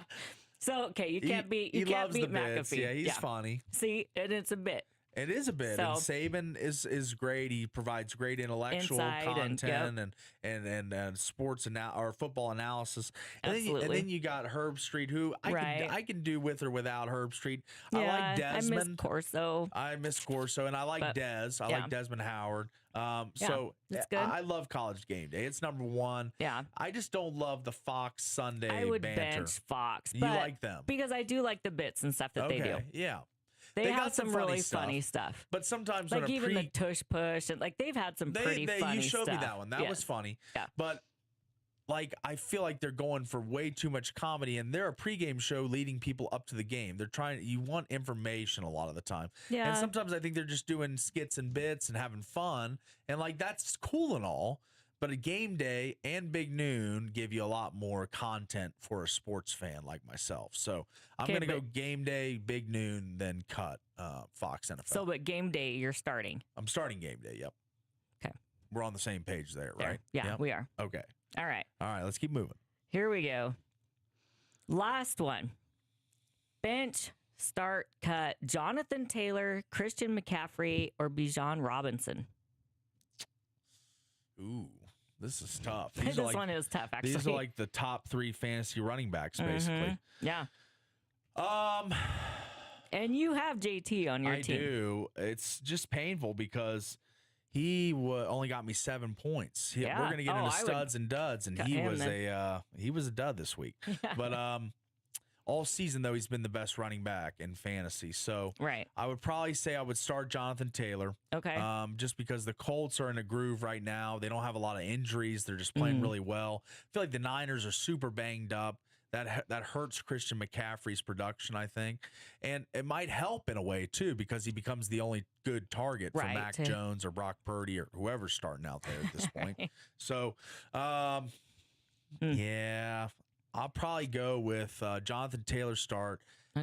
so, okay, you can't beat McAfee. Yeah, he's funny. See, and it's a bit. It is a bit. And Saban is great. He provides great intellectual content and sports or football analysis. And then you got Herb Street, who I can do with or without Herb Street. Yeah, I like Desmond. I miss Corso. And I like Des. I like Desmond Howard. So it's good. I love college game day. It's number one. Yeah. I just don't love the Fox Sunday banter. I would bench Fox. You like them. Because I do like the bits and stuff that they do. Yeah. They have some really funny stuff. But sometimes like even the tush push and like they've had some pretty funny stuff. You showed me that one. That was funny. Yeah. But like I feel like they're going for way too much comedy, and they're a pregame show leading people up to the game. You want information a lot of the time. Yeah. And sometimes I think they're just doing skits and bits and having fun. And like that's cool and all. But a game day and Big Noon give you a lot more content for a sports fan like myself. So I'm going to go game day, Big Noon, then cut Fox NFL. So, but game day, you're starting. I'm starting game day, yep. Okay. We're on the same page there, right? Yeah, we are. Okay. All right, let's keep moving. Here we go. Last one. Bench, start, cut, Jonathan Taylor, Christian McCaffrey, or Bijan Robinson. Ooh, this is tough. This one is tough, actually. These are like the top 3 fantasy running backs, basically. Yeah. And you have JT on your team. I do. It's just painful because he only got me 7 points. We're going to get into studs and duds, and he was a dud this week. But all season, though, he's been the best running back in fantasy. So I would probably say I would start Jonathan Taylor. Okay. Just because the Colts are in a groove right now. They don't have a lot of injuries. They're just playing really well. I feel like the Niners are super banged up. That hurts Christian McCaffrey's production, I think. And it might help in a way, too, because he becomes the only good target for Mac Jones or Brock Purdy or whoever's starting out there at this point. So, yeah, I'll probably go with Jonathan Taylor start,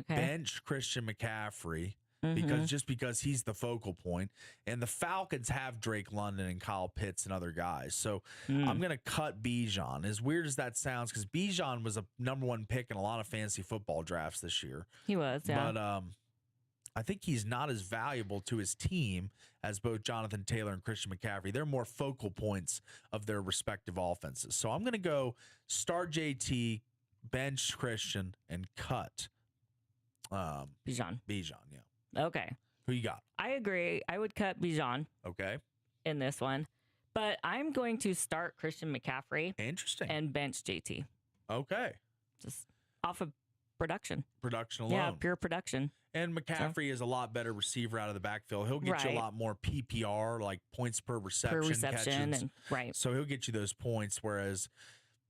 bench Christian McCaffrey, because he's the focal point. And the Falcons have Drake London and Kyle Pitts and other guys. So I'm going to cut Bijan. As weird as that sounds, because Bijan was a #1 pick in a lot of fantasy football drafts this year. He was, yeah. But I think he's not as valuable to his team as both Jonathan Taylor and Christian McCaffrey. They're more focal points of their respective offenses. So I'm going to go start JT, bench Christian, and cut Bijan. Bijan, yeah. Okay. Who you got? I agree. I would cut Bijan. Okay. In this one. But I'm going to start Christian McCaffrey. Interesting. And bench JT. Okay. Just off of production. Production alone. Yeah, pure production. And McCaffrey is a lot better receiver out of the backfield. He'll get you a lot more PPR, like points per reception catches. So he'll get you those points, whereas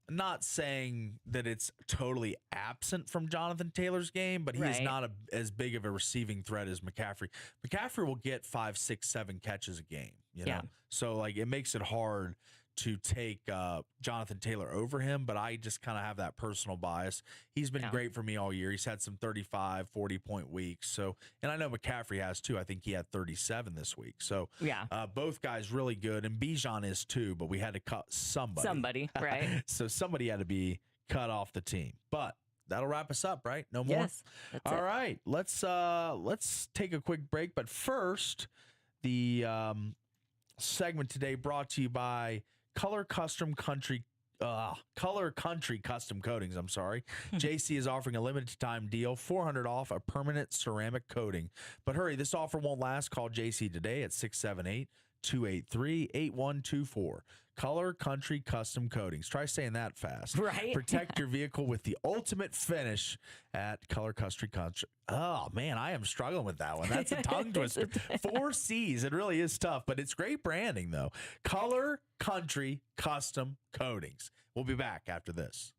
not saying that it's totally absent from Jonathan Taylor's game, but he is not as big of a receiving threat as McCaffrey. McCaffrey will get 5, 6, 7 catches a game, you know? So like it makes it hard to take Jonathan Taylor over him, but I just kind of have that personal bias. He's been great for me all year. He's had some 35, 40-point weeks. So, and I know McCaffrey has too. I think he had 37 this week. So, both guys really good, and Bijan is too. But we had to cut somebody. Somebody, right? So somebody had to be cut off the team. But that'll wrap us up, right? No more. Yes. All right. Let's take a quick break. But first, the segment today brought to you by Color Country Custom Coatings. I'm sorry. JC is offering a limited time deal, $400 off a permanent ceramic coating. But hurry, this offer won't last. Call JC today at 678-283-8124. Color Country Custom Coatings. Try saying that fast. Right. Protect your vehicle with the ultimate finish at Color Country. Oh, man, I am struggling with that one. That's a tongue twister. 4 C's. It really is tough, but it's great branding, though. Color Country Custom Coatings. We'll be back after this.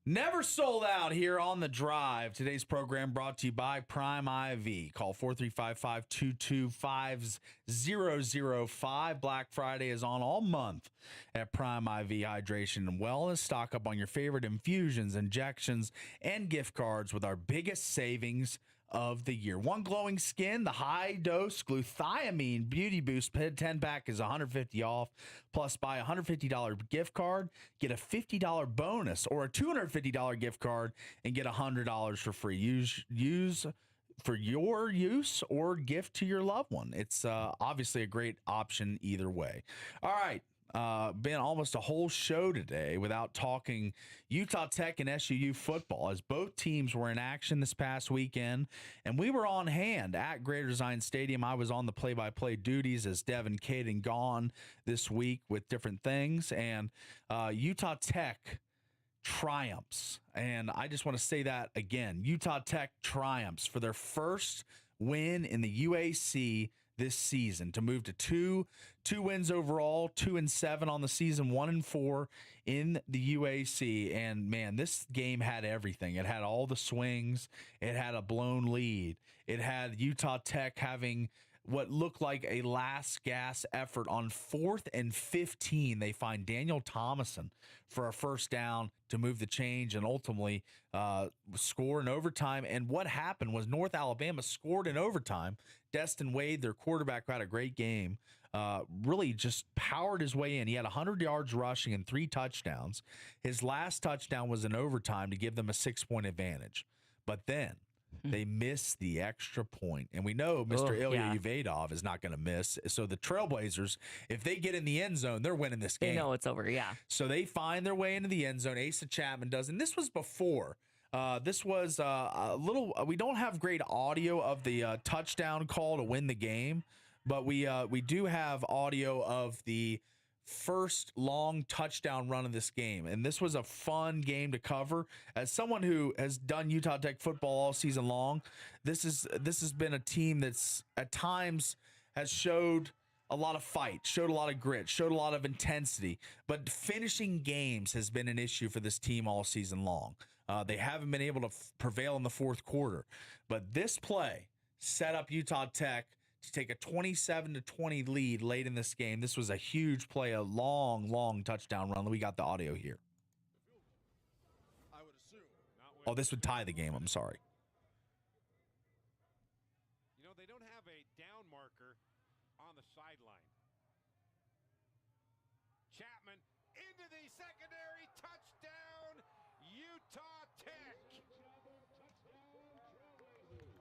Never sold out here on The Drive. Today's program brought to you by Prime IV. Call 435-522-5005. Black Friday is on all month at Prime IV Hydration and Wellness. Stock up on your favorite infusions, injections, and gift cards with our biggest savings of the year. One glowing skin, the high-dose glutathione beauty boost 10-pack is $150 off. Plus, buy a $150 gift card, get a $50 bonus, or a $250 gift card and get $100 for free. Use for your use or gift to your loved one. It's obviously a great option either way. All right. Been almost a whole show today without talking Utah Tech and SUU football, as both teams were in action this past weekend, and we were on hand at Greater Zion Stadium. I was on the play-by-play duties as Devin, Caden gone this week with different things, and Utah Tech triumphs. And I just want to say that again. Utah Tech triumphs for their first win in the UAC this season to move to two wins overall, 2-7 on the season, 1-4 in the UAC. And man, this game had everything. It had all the swings. It had a blown lead. It had Utah Tech having what looked like a last gas effort on 4th and 15. They find Daniel Thomason for a first down to move the change and ultimately score in overtime. And what happened was North Alabama scored in overtime. Destin Wade, their quarterback, had a great game. Really just powered his way in. He had 100 yards rushing and 3 touchdowns. His last touchdown was in overtime to give them a 6-point advantage. But then they missed the extra point. And we know Mr. Ilya Uvadov is not going to miss. So the Trailblazers, if they get in the end zone, they're winning this game. They know it's over, yeah. So they find their way into the end zone. Asa Chapman does. And this was before. This was a little. We don't have great audio of the touchdown call to win the game, but we do have audio of the first long touchdown run of this game. And this was a fun game to cover. As someone who has done Utah Tech football all season long, this has been a team that's at times has showed a lot of fight, showed a lot of grit, showed a lot of intensity, but finishing games has been an issue for this team all season long. They haven't been able to prevail in the fourth quarter, but this play set up Utah Tech to take a 27-20 lead late in this game. This was a huge play, a long touchdown run. We got the audio here. I would assume. Oh, this would tie the game. I'm sorry. You know, they don't have a down marker on the sideline. Chapman into the secondary, touchdown, Utah Tech.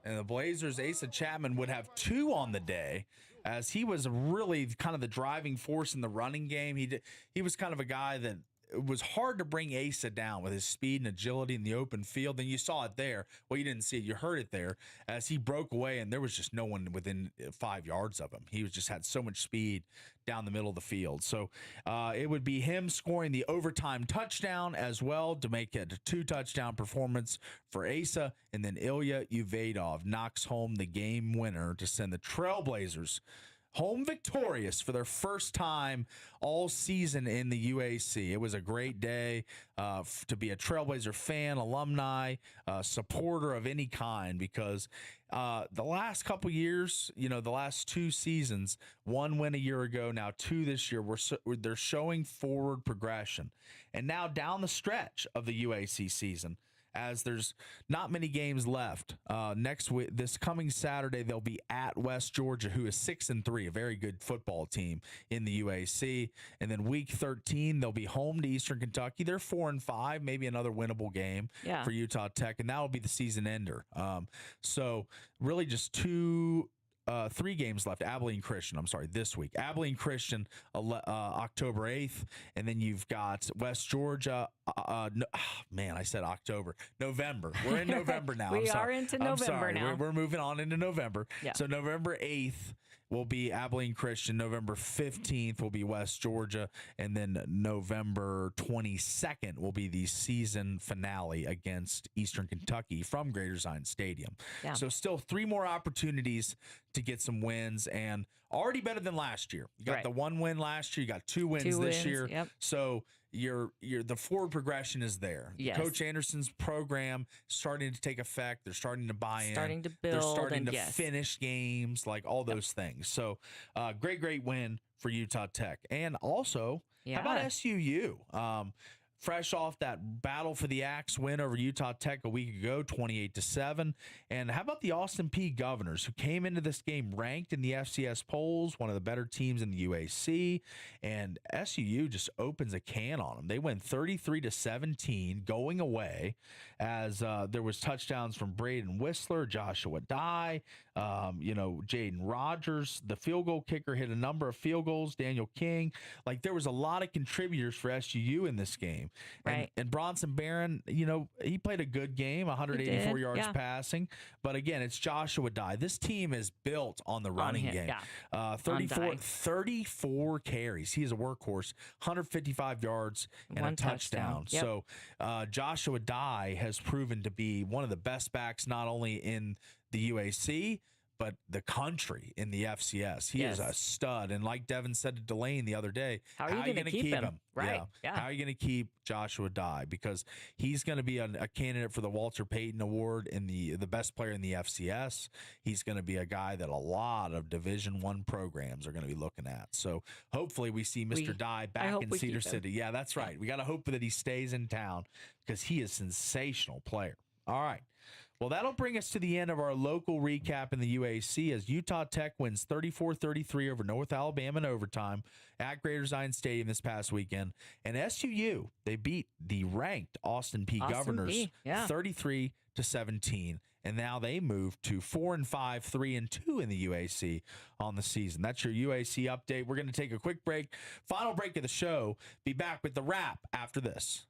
And the Blazers, Asa Chapman would have 2 on the day, as he was really kind of the driving force in the running game. He was kind of a guy that it was hard to bring Asa down with his speed and agility in the open field. And you saw it there. Well, you didn't see it. You heard it there as he broke away, and there was just no one within 5 yards of him. He was just had so much speed down the middle of the field. So it would be him scoring the overtime touchdown as well to make it a 2-touchdown performance for Asa. And then Ilya Uvadov knocks home the game winner to send the Trailblazers home victorious for their first time all season in the UAC. It was a great day to be a Trailblazer fan, alumni, supporter of any kind, because the last couple years, the last 2 seasons, 1 win a year ago, now 2 this year, they're showing forward progression. And now down the stretch of the UAC season, as there's not many games left. Next week, this coming Saturday, they'll be at West Georgia, who is 6-3, a very good football team in the UAC. And then week 13, they'll be home to Eastern Kentucky. They're 4-5, maybe another winnable game for Utah Tech, and that will be the season ender. So really just 3 games left. Abilene Christian, this week. Abilene Christian, October 8th. And then you've got West Georgia. I said October. November. We're in November now. We are into November now. We're moving on into November. Yeah. So November 8th will be Abilene Christian. November 15th will be West Georgia. And then November 22nd will be the season finale against Eastern Kentucky from Greater Zion Stadium. Yeah. So still 3 more opportunities to get some wins. And already better than last year. You got Right. the 1 win last year. You got 2 wins this year. Yep. So the forward progression is there. Yes. Coach Anderson's program starting to take effect. They're starting to buy in. Starting to build. They're starting to yes. finish games, like all those things. So great win for Utah Tech. And also, how about SUU? Fresh off that battle for the Axe win over Utah Tech a week ago, 28-7. And how about the Austin Peay Governors, who came into this game ranked in the FCS polls, one of the better teams in the UAC, and SUU just opens a can on them. They win 33-17 going away, as there was touchdowns from Braden Whistler, Joshua Dye, Jaden Rogers. The field goal kicker hit a number of field goals, Daniel King. Like, there was a lot of contributors for SUU in this game. Right. And Bronson Barron, he played a good game, 184 yards passing. But again, it's Joshua Dye. This team is built on the running game. Yeah. 34 carries. He is a workhorse, 155 yards and One a touchdown. Yep. So Joshua Dye has proven to be one of the best backs, not only in the UAC, but the country in the FCS. He is a stud. And like Devin said to Delane the other day, how are you going to keep him? Right. Yeah. How are you going to keep Joshua Dye? Because he's going to be a candidate for the Walter Payton Award in the best player in the FCS. He's going to be a guy that a lot of Division I programs are going to be looking at. So hopefully we see Mr. Dye back in Cedar City. Yeah, that's right. We got to hope that he stays in town, because he is a sensational player. All right. Well, that'll bring us to the end of our local recap in the UAC, as Utah Tech wins 34-33 over North Alabama in overtime at Greater Zion Stadium this past weekend. And SUU, they beat the ranked Austin Peay Governors 33-17. And now they move to 4-5, 3-2 in the UAC on the season. That's your UAC update. We're going to take a quick break. Final break of the show. Be back with the wrap after this.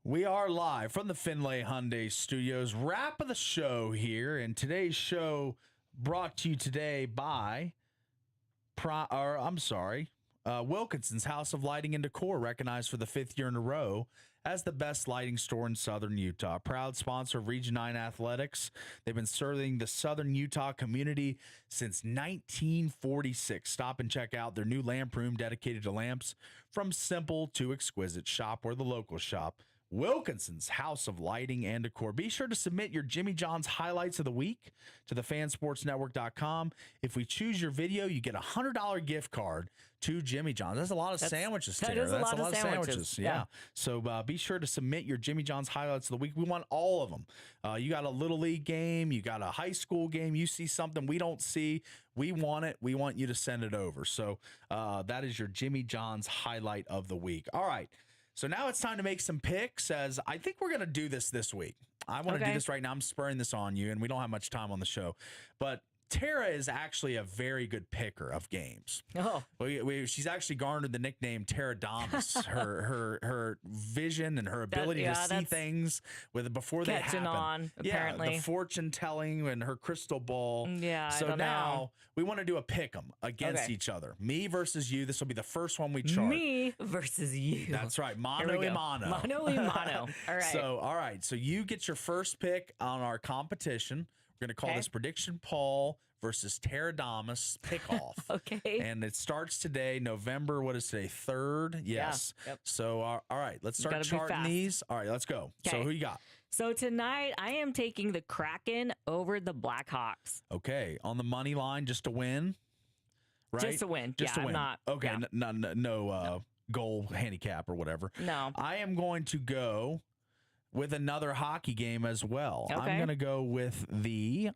We are live from the Finlay Hyundai Studios. Wrap of the show here, and today's show brought to you today by Wilkinson's House of Lighting and Decor, recognized for the 5th year in a row as the best lighting store in Southern Utah. Proud sponsor of Region 9 Athletics. They've been serving the Southern Utah community since 1946. Stop and check out their new lamp room dedicated to lamps from simple to exquisite. Shop where the locals shop. Wilkinson's House of Lighting and Decor. Be sure to submit your Jimmy John's highlights of the week to thefansportsnetwork.com. If we choose your video, you get a $100 gift card to Jimmy John's. That's a lot of sandwiches, Tara. That's a lot of sandwiches. Yeah. So be sure to submit your Jimmy John's highlights of the week. We want all of them. You got a Little League game. You got a high school game. You see something we don't see. We want it. We want you to send it over. So that is your Jimmy John's highlight of the week. All right. So now it's time to make some picks, as I think we're going to do this week. I want to do this right now. I'm spurring this on you, and we don't have much time on the show. But Tara is actually a very good picker of games. Oh, she's actually garnered the nickname Terradamus. her vision and her ability to see things before they happen. On, apparently. Yeah, the fortune telling and her crystal ball. Yeah, so now we want to do a pick 'em against each other. Me versus you. This will be the first one we chart. Me versus you. That's right. Mano y mano. Mano y mano. All right. So you get your first pick on our competition. We're going to call this Prediction Paul versus Terradamus Pickoff. Okay. And it starts today, November, what is today, 3rd? Yes. Yeah. Yep. So, all right, let's start charting these. All right, let's go. So who you got? So tonight, I am taking the Kraken over the Blackhawks. Okay. On the money line, just to win, right? Just to win. Just to win. I'm not. Okay. Yeah. No goal handicap or whatever. No. I am going to go with another hockey game as well. Okay. I'm going to go with the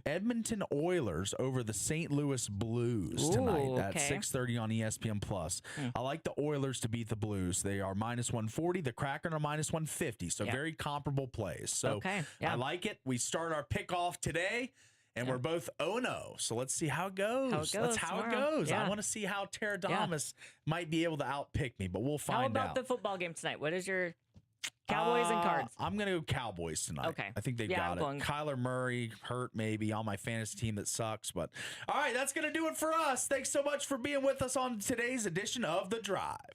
Edmonton Oilers over the St. Louis Blues tonight at 6:30 on ESPN+. I like the Oilers to beat the Blues. They are -140. The Kraken are -150. So very comparable plays. So I like it. We start our pick off today. And we're both 0-0. So let's see how it goes. That's how it goes. Yeah. I want to see how Terradamus might be able to outpick me, but we'll find out. How about the football game tonight? What is your Cowboys and Cards? I'm going to go Cowboys tonight. Okay. I think they've got it. Kyler Murray hurt maybe on my fantasy team that sucks. But all right, that's going to do it for us. Thanks so much for being with us on today's edition of The Drive.